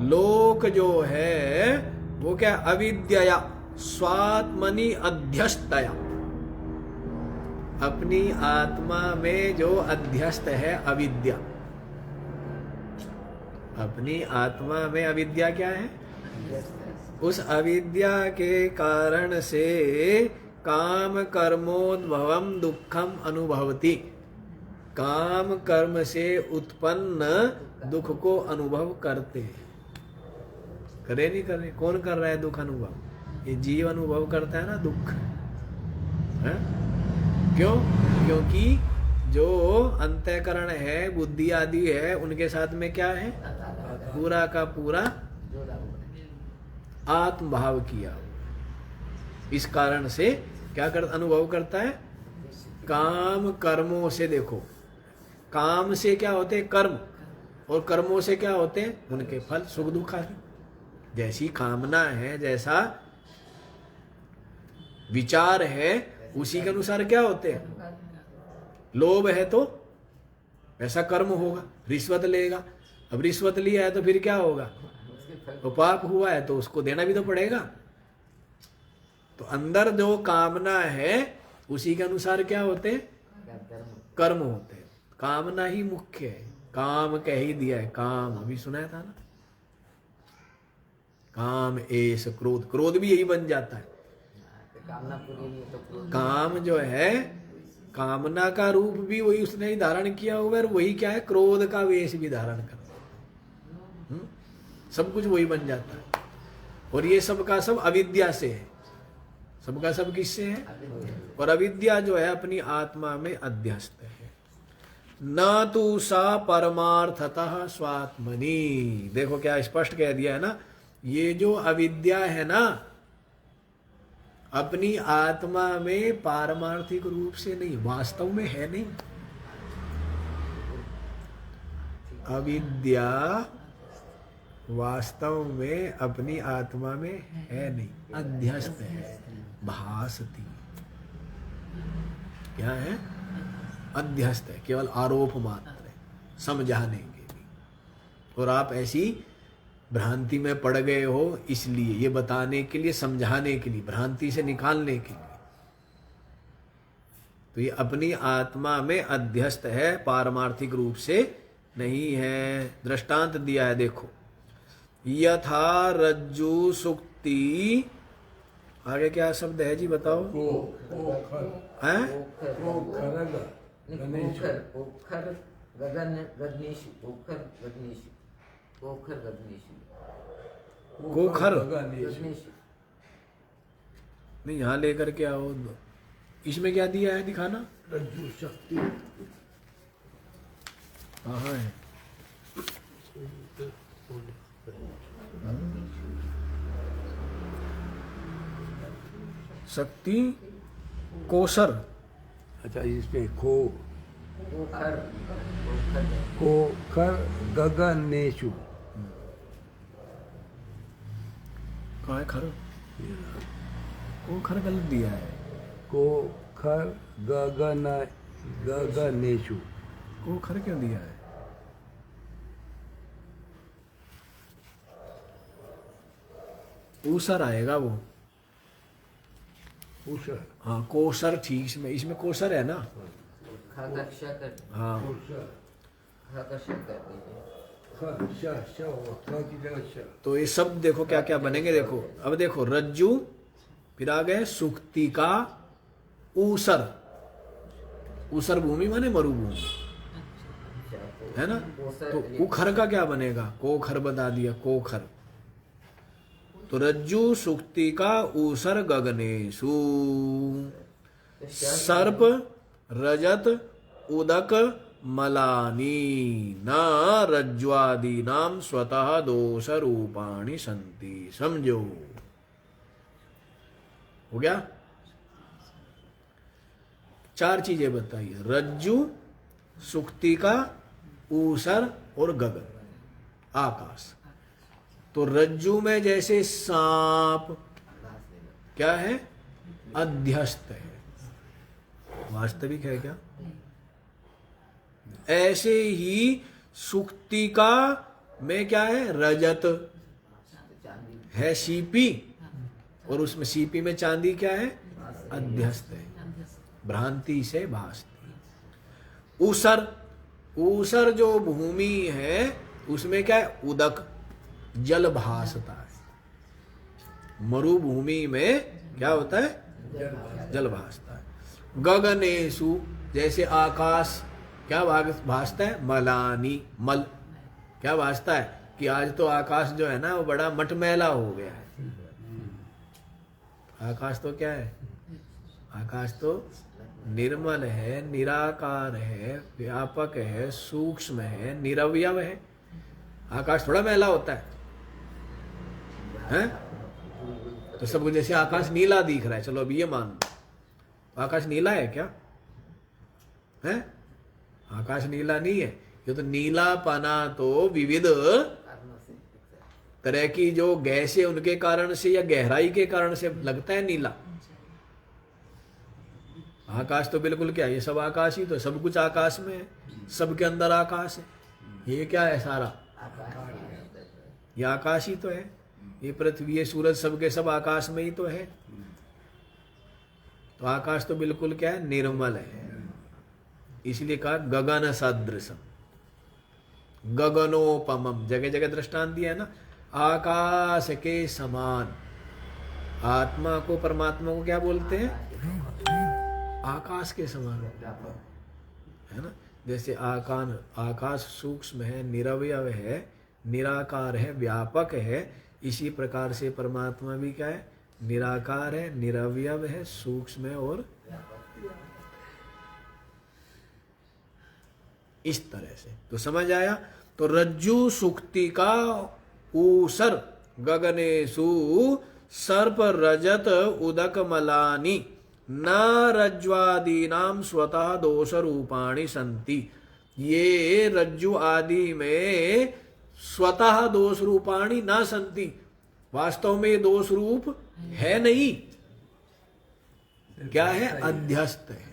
लोक जो है वो क्या, अविद्यया स्वात्मनि अध्यस्तया, अपनी आत्मा में जो अध्यस्त है अविद्या, अपनी आत्मा में अविद्या क्या है, उस अविद्या के कारण से काम कर्मोद्भवम दुखम अनुभवती, काम कर्म से उत्पन्न दुख को अनुभव करते हैं। करे नहीं करे, कौन कर रहा है दुख अनुभव, ये जीव अनुभव करता है ना दुख है? क्यों? क्योंकि जो अंतःकरण है, बुद्धि आदि है, उनके साथ में क्या है, पूरा का पूरा आत्मभाव किया, इस कारण से क्या अनुभव करता है? काम कर्मों से। देखो, काम से क्या होते हैं? कर्म, और कर्मों से क्या होते हैं? उनके फल, सुख दुख आदि। जैसी कामना है, जैसा विचार है, उसी के अनुसार क्या होते हैं? लोभ है तो ऐसा कर्म होगा। रिश्वत लेगा, अब रिश्वत लिया है तो फिर क्या होगा? तो पाप हुआ है तो उसको देना भी तो पड़ेगा। तो अंदर जो कामना है उसी के अनुसार क्या होते हैं? कर्म होते हैं। कामना ही मुख्य है। काम कह ही दिया है, काम अभी सुनाया था ना, काम एस क्रोध, क्रोध भी यही बन जाता है। काम जो है, कामना का रूप भी वही उसने ही धारण किया हुआ है, और वही क्या है? क्रोध का वेश भी धारण कर, सब कुछ वही बन जाता है। और ये सब का सब अविद्या से है। सबका सब किससे है? और अविद्या जो है अपनी आत्मा में अध्यस्त है। न तू सा परमार्थतः स्वात्मनि। देखो क्या स्पष्ट कह दिया है ना, ये जो अविद्या है ना, अपनी आत्मा में पारमार्थिक रूप से नहीं, वास्तव में है नहीं। अविद्या वास्तव में अपनी आत्मा में है नहीं, अध्यस्त है, भासती। क्या है? अध्यस्त है, केवल आरोप मात्र है, समझाने के लिए। और आप ऐसी भ्रांति में पड़ गए हो, इसलिए ये बताने के लिए, समझाने के लिए, भ्रांति से निकालने के लिए। तो ये अपनी आत्मा में अध्यस्त है, पारमार्थिक रूप से नहीं है। दृष्टांत दिया है, देखो, यथा रज्जु सुक्ति, आगे क्या शब्द है जी बताओ? हैं? गोखर नहीं, यहाँ लेकर के आओ। इसमें क्या दिया है? दिखाना। रज्जु शक्ति कहाँ है? शक्ति कोसर। अच्छा, इसमें कोखर गगनेशु। कहाँ है खर? कोखर गलत दिया है। कोखर गगनेशु। कोखर क्यों दिया है? ऊसर आएगा वो। ऊसर, हाँ, कोसर ठीक। इसमें कोसर है ना? हाँ, तो ये सब देखो क्या क्या बनेंगे। देखो, अब देखो, रज्जु, फिर आ गए सुक्ति का ऊसर। ऊसर भूमि माने मरुभूमि, है ना? तो उखर का क्या बनेगा? कोखर बता दिया, कोखर। तो रज्जु सुक्ति का ऊसर गगनेशु। सर्प रजत उदक मलानी न रज्ज्वादी नाम स्वतः दोष रूपाणि संति। समझो, हो गया? 4 चीजें बताइए, रज्जु, सुक्तिका, ऊसर और गगन, आकाश। तो रज्जु में जैसे सांप क्या है? अध्यस्त है, वास्तविक है क्या? ऐसे ही सुक्तिका में क्या है? रजत है, सीपी, और उसमें सीपी में चांदी क्या है? अध्यस्त है, भ्रांति से भासती। ऊसर, ऊसर जो भूमि है उसमें क्या है? उदक, जल भासता है। मरुभूमि में क्या होता है? जल भासता है। गगनेशु, जैसे आकाश क्या भासता है? मलानी, मल। क्या भासता है? कि आज तो आकाश जो है ना वो बड़ा मटमैला हो गया है। आकाश तो क्या है? आकाश तो निर्मल है, निराकार है, व्यापक है, सूक्ष्म है, निरवयव है। आकाश थोड़ा मैला होता है, हैं? तो सबको जैसे आकाश नीला दिख रहा है, चलो अभी ये मान लो, आकाश नीला है क्या? है? आकाश नीला नहीं है। ये तो नीला पाना तो विविध तरह की जो गैस है उनके कारण से या गहराई के कारण से लगता है नीला। आकाश तो बिल्कुल क्या, ये सब आकाश ही तो, सब कुछ आकाश में है, सबके अंदर आकाश है। ये क्या है सारा? ये आकाश ही तो है। ये पृथ्वी, ये सूरज, सबके सब आकाश में ही तो है। तो आकाश तो बिल्कुल क्या है, निर्मल है। इसलिए कहा गगन सदृशम, गगनोपमम, जगह जगह दृष्टांत दिया है ना, आकाश के समान। आत्मा को, परमात्मा को क्या बोलते हैं? आकाश के समान, है ना। जैसे आकाश सूक्ष्म है, निरवयव है, निराकार है, व्यापक है, इसी प्रकार से परमात्मा भी क्या है? निराकार है, निरवयव है, सूक्ष्म है और इस तरह से। तो समझ आया? तो रज्जु सुक्ति का ऊसर गगनेशु सर्प रजत उदक मलानी न रज्ज्वादीनाम स्वतः दोष रूपाणि संति। ये रज्जु आदि में स्वतः दोष रूपाणि न संति, वास्तव में दोष रूप है नहीं। क्या है? अध्यस्त है।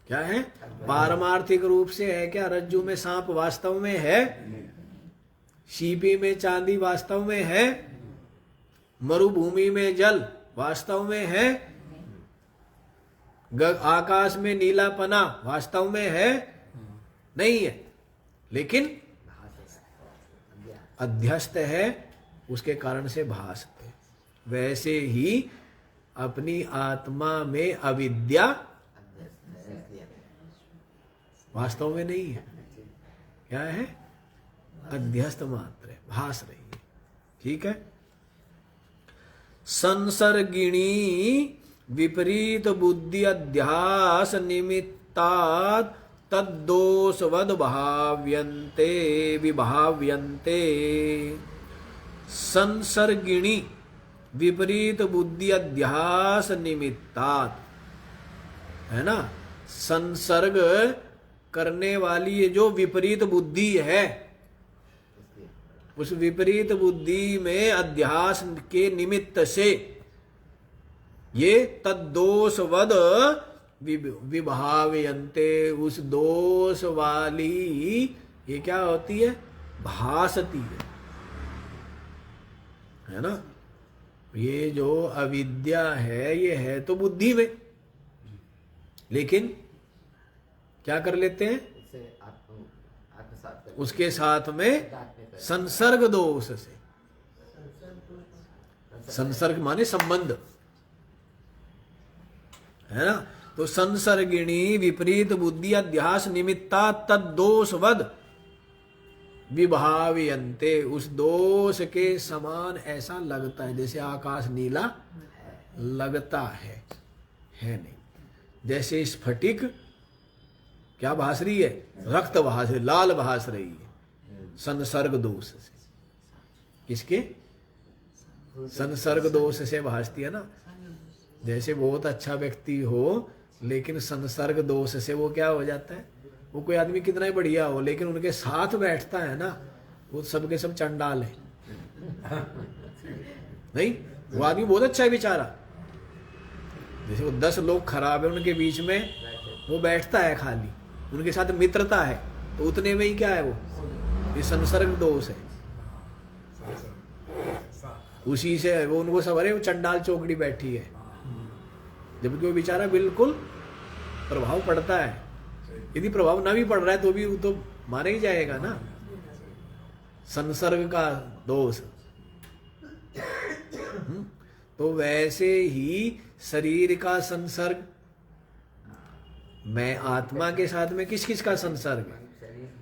क्या है? पारमार्थिक रूप से है क्या? रज्जु में सांप वास्तव में है? सीपी में चांदी वास्तव में है? मरुभूमि में जल वास्तव में है? आकाश में नीलापना वास्तव में है? नहीं है, लेकिन अध्यस्त है, उसके कारण से भासते। वैसे ही अपनी आत्मा में अविद्या वास्तव में नहीं है। क्या है? अध्यस्त मात्र है, भास रही है। ठीक है। संसर्गिणी विपरीत बुद्धि अध्यास निमित्तात् तद्दोषवद भाव्यन्ते विभाव्यन्ते। संसर्गिणी विपरीत बुद्धि अध्यास निमित्तात्, है ना। संसर्ग करने वाली ये जो विपरीत बुद्धि है, उस विपरीत बुद्धि में अध्यास के निमित्त से ये तद्दोषवद विभावयन्ते, उस दोष वाली ये क्या होती है? भासती है ना। ये जो अविद्या है, ये है तो बुद्धि में, लेकिन क्या कर लेते हैं? उसके साथ में संसर्ग दोष से। संसर्ग माने संबंध, है ना। तो संसर्गिणी विपरीत बुद्धि अध्यास निमित्ता तद्दोषवद विभावयन्ते, उस दोष के समान ऐसा लगता है, जैसे आकाश नीला लगता है नहीं। जैसे स्फटिक क्या भास रही है? रक्त भास रही, लाल भास रही है, संसर्ग दोष से। किसके? संसर्ग दोष से भासती है ना। जैसे बहुत अच्छा व्यक्ति हो, लेकिन संसर्ग दोष से वो क्या हो जाता है? वो कोई आदमी कितना ही बढ़िया हो, लेकिन उनके साथ बैठता है ना, वो सबके सब चंडाल है। नहीं, वो आदमी बहुत अच्छा है बेचारा। जैसे वो 10 लोग खराब है, उनके बीच में वो बैठता है, खाली उनके साथ मित्रता है, तो उतने में ही क्या है? वो ये संसर्ग दोष है। उसी से वो उनको सब, अरे वो चंडाल चौकड़ी बैठी है, जबकि वो बेचारा बिल्कुल प्रभाव पड़ता है। यदि प्रभाव ना भी पड़ रहा है तो भी वो तो मारे ही जाएगा ना। संसर्ग का दोष। तो वैसे ही शरीर का संसर्ग, मैं आत्मा के साथ में किस किस का संसर्ग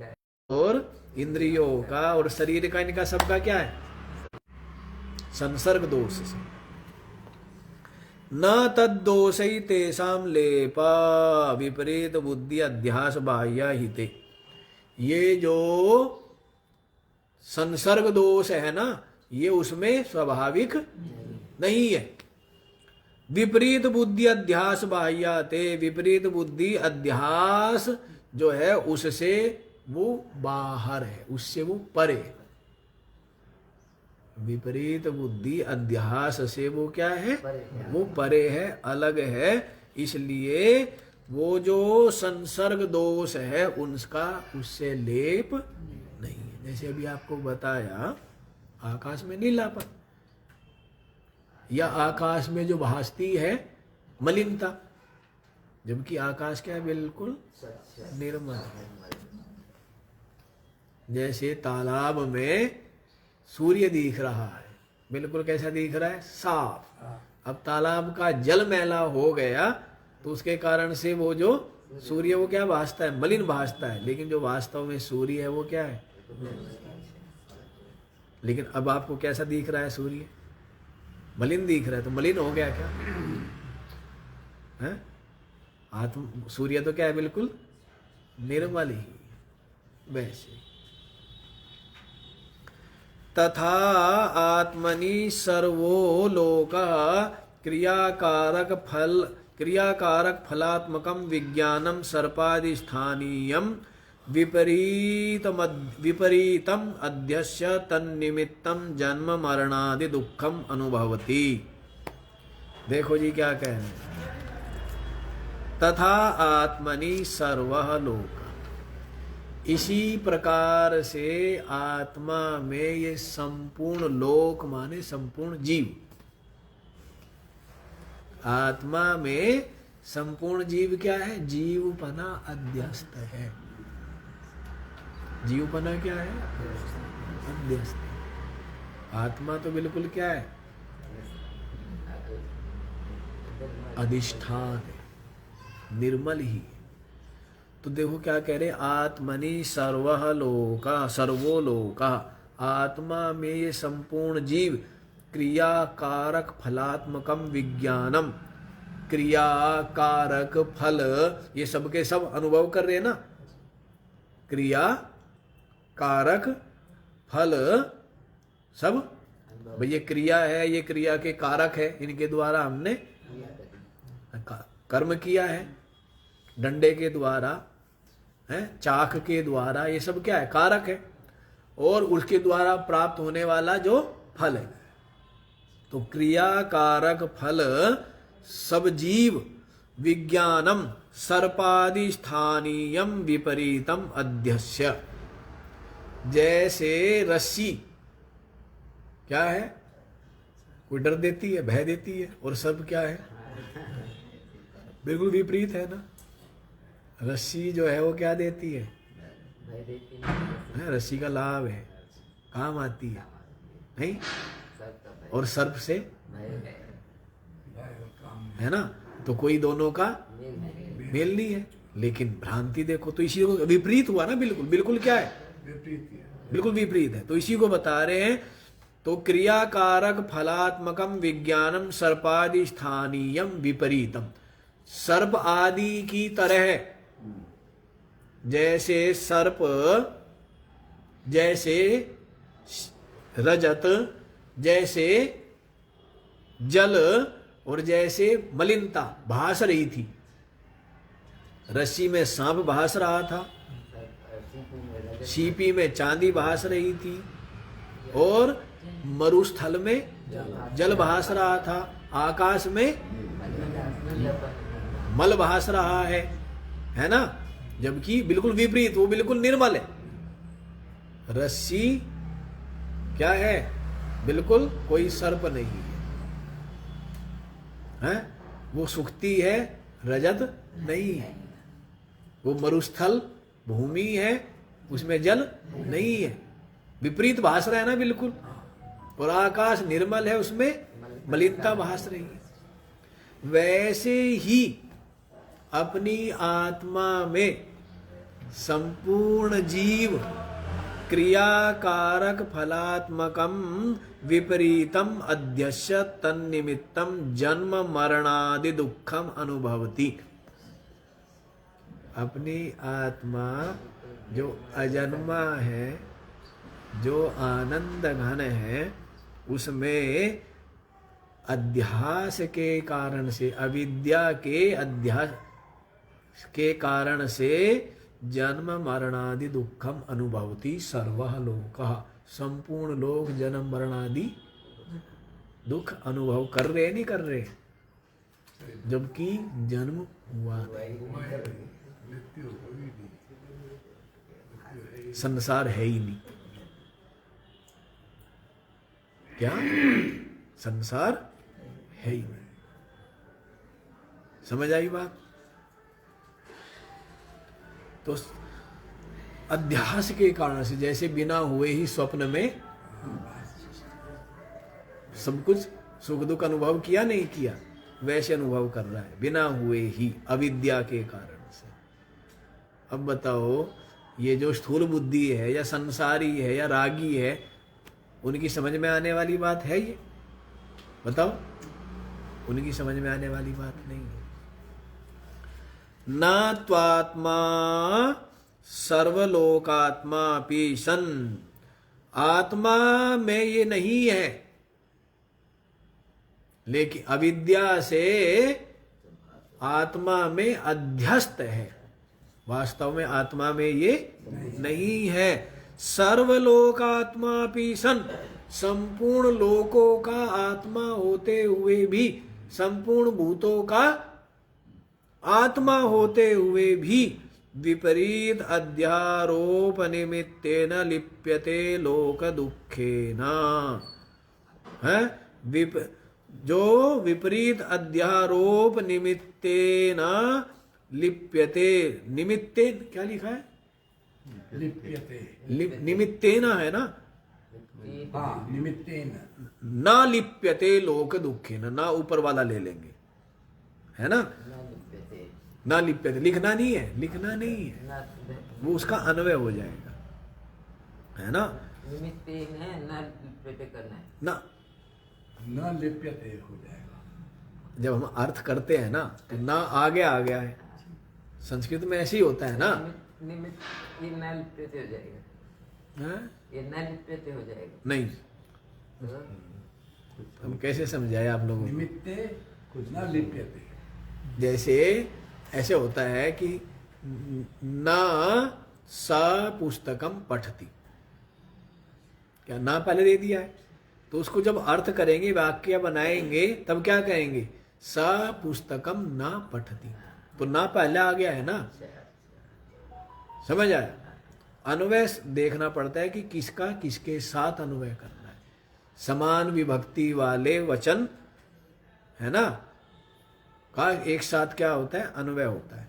है? और इंद्रियों का और शरीर का, इनका सबका क्या है? संसर्ग दोष से। न तद्दोषै तेषां लेपा विपरीत बुद्धि अध्यास बाह्या हिते। ये जो संसर्ग दोष है ना, ये उसमें स्वाभाविक नहीं है। विपरीत बुद्धि अध्यास बाह्याते, विपरीत बुद्धि अध्यास जो है उससे वो बाहर है, उससे वो परे है। विपरीत बुद्धि अध्यास से वो क्या है, वो परे है, अलग है। इसलिए वो जो संसर्ग दोष है उनका उससे लेप नहीं है। जैसे अभी आपको बताया आकाश में नीलापन, या आकाश में जो भासती है मलिनता, जबकि आकाश क्या है, बिल्कुल निर्मल है। जैसे तालाब में सूर्य दिख रहा है, बिल्कुल कैसा दिख रहा है, साफ। अब तालाब का जल मैला हो गया तो उसके कारण से वो जो सूर्य वो क्या भासता है, मलिन भासता है। लेकिन जो वास्तव में सूर्य है वो क्या है, लेकिन अब आपको कैसा दिख रहा है, सूर्य मलिन दिख रहा है, तो मलिन हो गया क्या है? आत्म सूर्य तो क्या है, बिल्कुल निर्मल ही। वैसे तथा आत्मनि सर्वो लोका क्रियाकारक फलात्मकम विज्ञानम सर्पादिस्थानीयम विपरीतम अध्यस्य तन्निमित्तम जन्म मरणादि दुखम अनुभवति। देखो जी क्या कह रहे हैं, तथा आत्मनि सर्वः लोक, इसी प्रकार से आत्मा में ये संपूर्ण लोक माने संपूर्ण जीव, आत्मा में संपूर्ण जीव क्या है, जीवपना अध्यस्त है। जीवपना क्या है, अध्यस्त। आत्मा तो बिल्कुल क्या है, अधिष्ठान है, निर्मल ही। तो देखो क्या कह रहे, आत्मनि सर्वः लोका, सर्वो लोका, आत्मा में ये संपूर्ण जीव, क्रियाकारक फलात्मकम विज्ञानम, क्रियाकारक फल ये सबके सब अनुभव कर रहे हैं ना, क्रिया कारक फल सब, भाई ये क्रिया है, ये क्रिया के कारक है, इनके द्वारा हमने कर्म किया है, डंडे के द्वारा है, चाक के द्वारा, ये सब क्या है, कारक है, और उसके द्वारा प्राप्त होने वाला जो फल है। तो क्रिया कारक फल सब जीव विज्ञानम सर्पादि स्थानीयम विपरीतम अध्यस्य, जैसे रस्सी क्या है, कोई डर देती है, भय देती है, और सर्प क्या है, बिल्कुल विपरीत है ना। रस्सी जो है वो क्या देती है, रस्सी का लाभ है, काम आती है नहीं, और सर्प से है ना, तो कोई दोनों का मेल नहीं है। लेकिन भ्रांति देखो, तो इसी को विपरीत हुआ ना, बिल्कुल बिल्कुल क्या है, बिल्कुल विपरीत है। तो इसी को बता रहे हैं। तो क्रियाकारक फलात्मकम विज्ञानम सर्पादि स्थानीयम विपरीतम, सर्प आदि की तरह, जैसे सर्प, जैसे रजत, जैसे जल, और जैसे मलिनता भास रही थी। रस्सी में सांप भास रहा था, सीपी में चांदी भास रही थी, और मरुस्थल में जल भास रहा था, आकाश में मल भास रहा है ना, जबकि बिल्कुल विपरीत, वो बिल्कुल निर्मल है। रस्सी क्या है, बिल्कुल कोई सर्प नहीं है, वो सुखती है, रजत नहीं है, वो मरुस्थल भूमि है, उसमें जल नहीं है, विपरीत भास रहा है ना बिल्कुल। और आकाश निर्मल है, उसमें मलिनता भास रही है। वैसे ही अपनी आत्मा में संपूर्ण जीव क्रियाकारक फलात्मकम विपरीतम अध्यस्य तन्निमित्तम जन्म मरणादि दुखम अनुभवति। अपनी आत्मा जो अजन्मा है, जो आनंद घन है, उसमें अध्यास के कारण से, अविद्या के अध्यास के कारण से जन्म मरणादि दुखम अनुभवती सर्वः लोकः। संपूर्ण लोग जन्म मरणादि दुख अनुभव कर रहे, नहीं कर रहे, जबकि जन्म हुआ संसार है ही नहीं। क्या संसार है ही नहीं। समझ आई बात? तो अध्यास के कारण से, जैसे बिना हुए ही स्वप्न में सब कुछ सुख दुख अनुभव किया नहीं किया, वैसे अनुभव कर रहा है बिना हुए ही, अविद्या के कारण से। अब बताओ, ये जो स्थूल बुद्धि है या संसारी है या रागी है, उनकी समझ में आने वाली बात है ये? बताओ, उनकी समझ में आने वाली बात नहीं है। न त्वात्मा सर्वलोकात्मा पी सन, आत्मा में ये नहीं है, लेकिन अविद्या से आत्मा में अध्यस्त है। वास्तव में आत्मा में ये नहीं है। सर्वलोकात्मा पी सन, संपूर्ण लोकों का आत्मा होते हुए भी, संपूर्ण भूतों का आत्मा होते हुए भी, विपरीत अध्यारोप निमित्तेन लिप्यते लोक दुखेन। है जो विपरीत अध्यारोप निमित्तेन लिप्यते, निमित्तेन क्या लिखा है? लिप्यते, निमित्तेन है ना? हाँ, निमित्तेन। ना लिप्यते लोक दुखेन, ना ऊपर वाला ले लेंगे, है ना? ना लिप्यते लिखना नहीं है, लिखना नहीं है, वो उसका अन्वय हो जाएगा, है ना? निमित्तेन है, ना लिप्यते करना है, ना न लिप्यते हो जाएगा। जब हम अर्थ करते हैं ना, तो ना आगे आ गया है। संस्कृत में ऐसे ही होता है ना। निमित्त ये ना लिप्यते हो जाएगा, है? ये ना लिप्यते हो जाएगा। नहीं, हम कैसे समझाए आप लोगों को? निमित्ते न लिप्यते। जैसे ऐसे होता है कि ना सा पुस्तकम पठती, क्या ना पहले दे दिया है, तो उसको जब अर्थ करेंगे, वाक्य बनाएंगे, तब क्या कहेंगे? सा पुस्तकम ना पठती, तो ना पहले आ गया है ना। समझ आया? अन्वय देखना पड़ता है कि किसका किसके साथ अन्वय करना है। समान विभक्ति वाले वचन, है ना, का एक साथ क्या होता है? अन्वय होता है।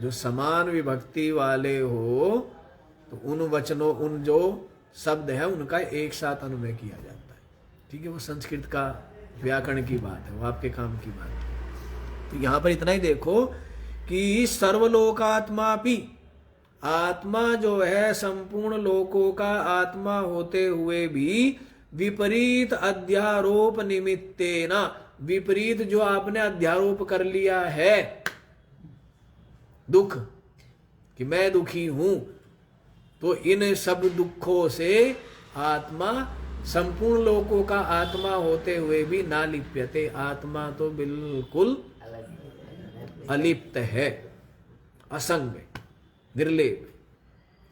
जो समान विभक्ति वाले हो, तो उन वचनों, उन जो शब्द है, उनका एक साथ अन्वय किया जाता है। ठीक है, वो संस्कृत का व्याकरण की बात है, वो आपके काम की बात है। तो यहां पर इतना ही देखो कि सर्वलोकात्मा भी, आत्मा जो है संपूर्ण लोकों का आत्मा होते हुए भी, विपरीत अध्यारोप निमित्तेन, विपरीत जो आपने अध्यारोप कर लिया है, दुख, कि मैं दुखी हूं, तो इन सब दुखों से आत्मा, संपूर्ण लोकों का आत्मा होते हुए भी ना लिप्यते, आत्मा तो बिल्कुल अलिप्त है, असंग, निर्लेप,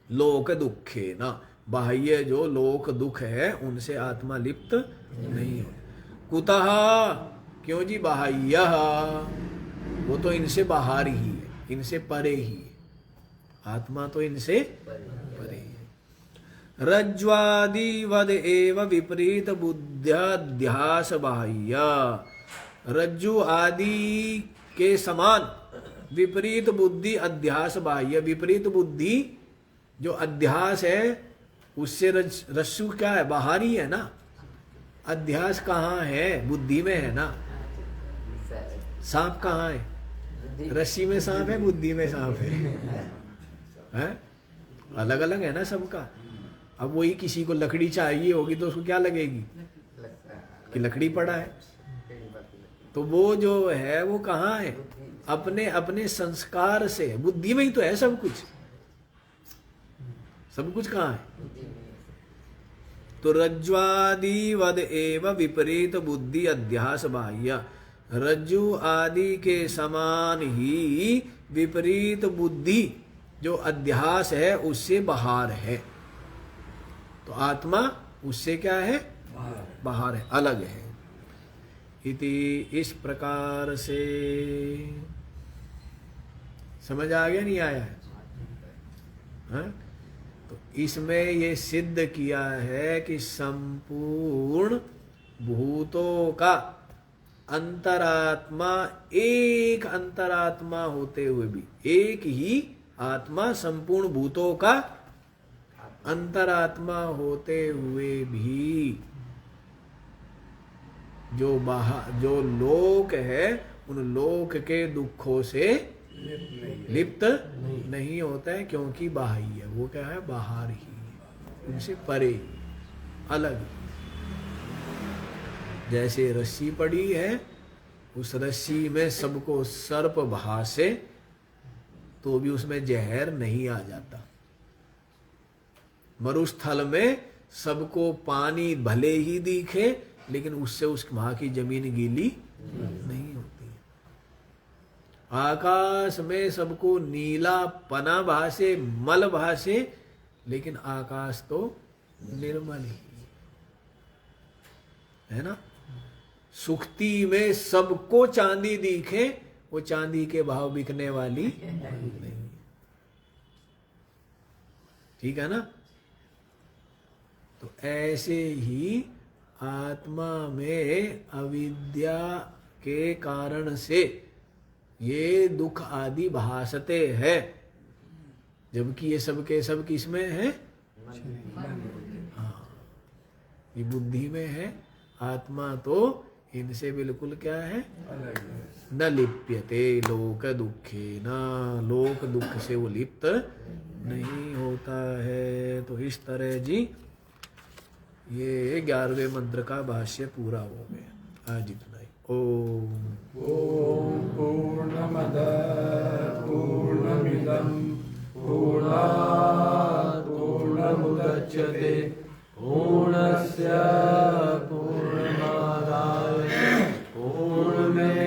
लोक दुखे ना, बाह्य जो लोक दुख है उनसे आत्मा लिप्त नहीं हो। कुतः, क्यों जी? बाह्य, वो तो इनसे बाहर ही है, इनसे परे ही है, आत्मा तो इनसे परे ही है। रज्ज्वादिवद एव विपरीत बुद्ध्याध्यास बाह्य, रज्जु आदि के समान विपरीत बुद्धि अध्यास बाह्य, विपरीत बुद्धि जो अध्यास है उससे रज्जु क्या है? बाहर ही है ना। अध्यास कहाँ है? बुद्धि में है ना। सांप कहाँ है? रस्सी में सांप है, बुद्धि में सांप है? अलग अलग है ना सबका। अब वही किसी को लकड़ी चाहिए होगी तो उसको क्या लगेगी कि लकड़ी पड़ा है, तो वो जो है वो कहाँ है? अपने अपने संस्कार से, बुद्धि में ही तो है सब कुछ। सब कुछ कहाँ है? तो रज्ज्वादिवद एव विपरीत बुद्धि अध्यास बाह्य, रज्जु आदि के समान ही विपरीत बुद्धि जो अध्यास है उससे बाहर है। तो आत्मा उससे क्या है? बाहर है, अलग है। इति इस प्रकार से समझ आ गया नहीं आया है? हाँ? तो इसमें ये सिद्ध किया है कि संपूर्ण भूतों का अंतरात्मा, एक अंतरात्मा होते हुए भी, एक ही आत्मा संपूर्ण भूतों का अंतरात्मा होते हुए भी जो लोक है उन लोक के दुखों से लिप्त नहीं होता है, क्योंकि बाह्य है। वो क्या है? बाहर ही है, उनसे परे, अलग। जैसे रस्सी पड़ी है, उस रस्सी में सबको सर्प भासे तो भी उसमें जहर नहीं आ जाता। मरुस्थल में सबको पानी भले ही दिखे, लेकिन उससे उस वहां की जमीन गीली नहीं होती। आकाश में सबको नीला पना भासे, मल भासे, लेकिन आकाश तो निर्मल ही है ना। सुक्ति में सबको चांदी दिखे, वो चांदी के भाव बिकने वाली नहीं। ठीक है ना। तो ऐसे ही आत्मा में अविद्या के कारण से ये दुख आदि भासते हैं, जबकि ये सब के सब किसमें है? हाँ, ये बुद्धि में है। आत्मा तो इनसे बिल्कुल क्या है? न लिप्यते लोक दुखे, न लोक दुख से वो लिप्त नहीं होता है। तो इस तरह जी ये 11वें मंत्र का भाष्य पूरा हो गया। आज इतना ही। ओम पूर्णमद पूर्णमिदं पूर्णात् पूर्णमुदच्यते पूर्णस्य पूर्णमादाय पूर्णमेवावशिष्यते।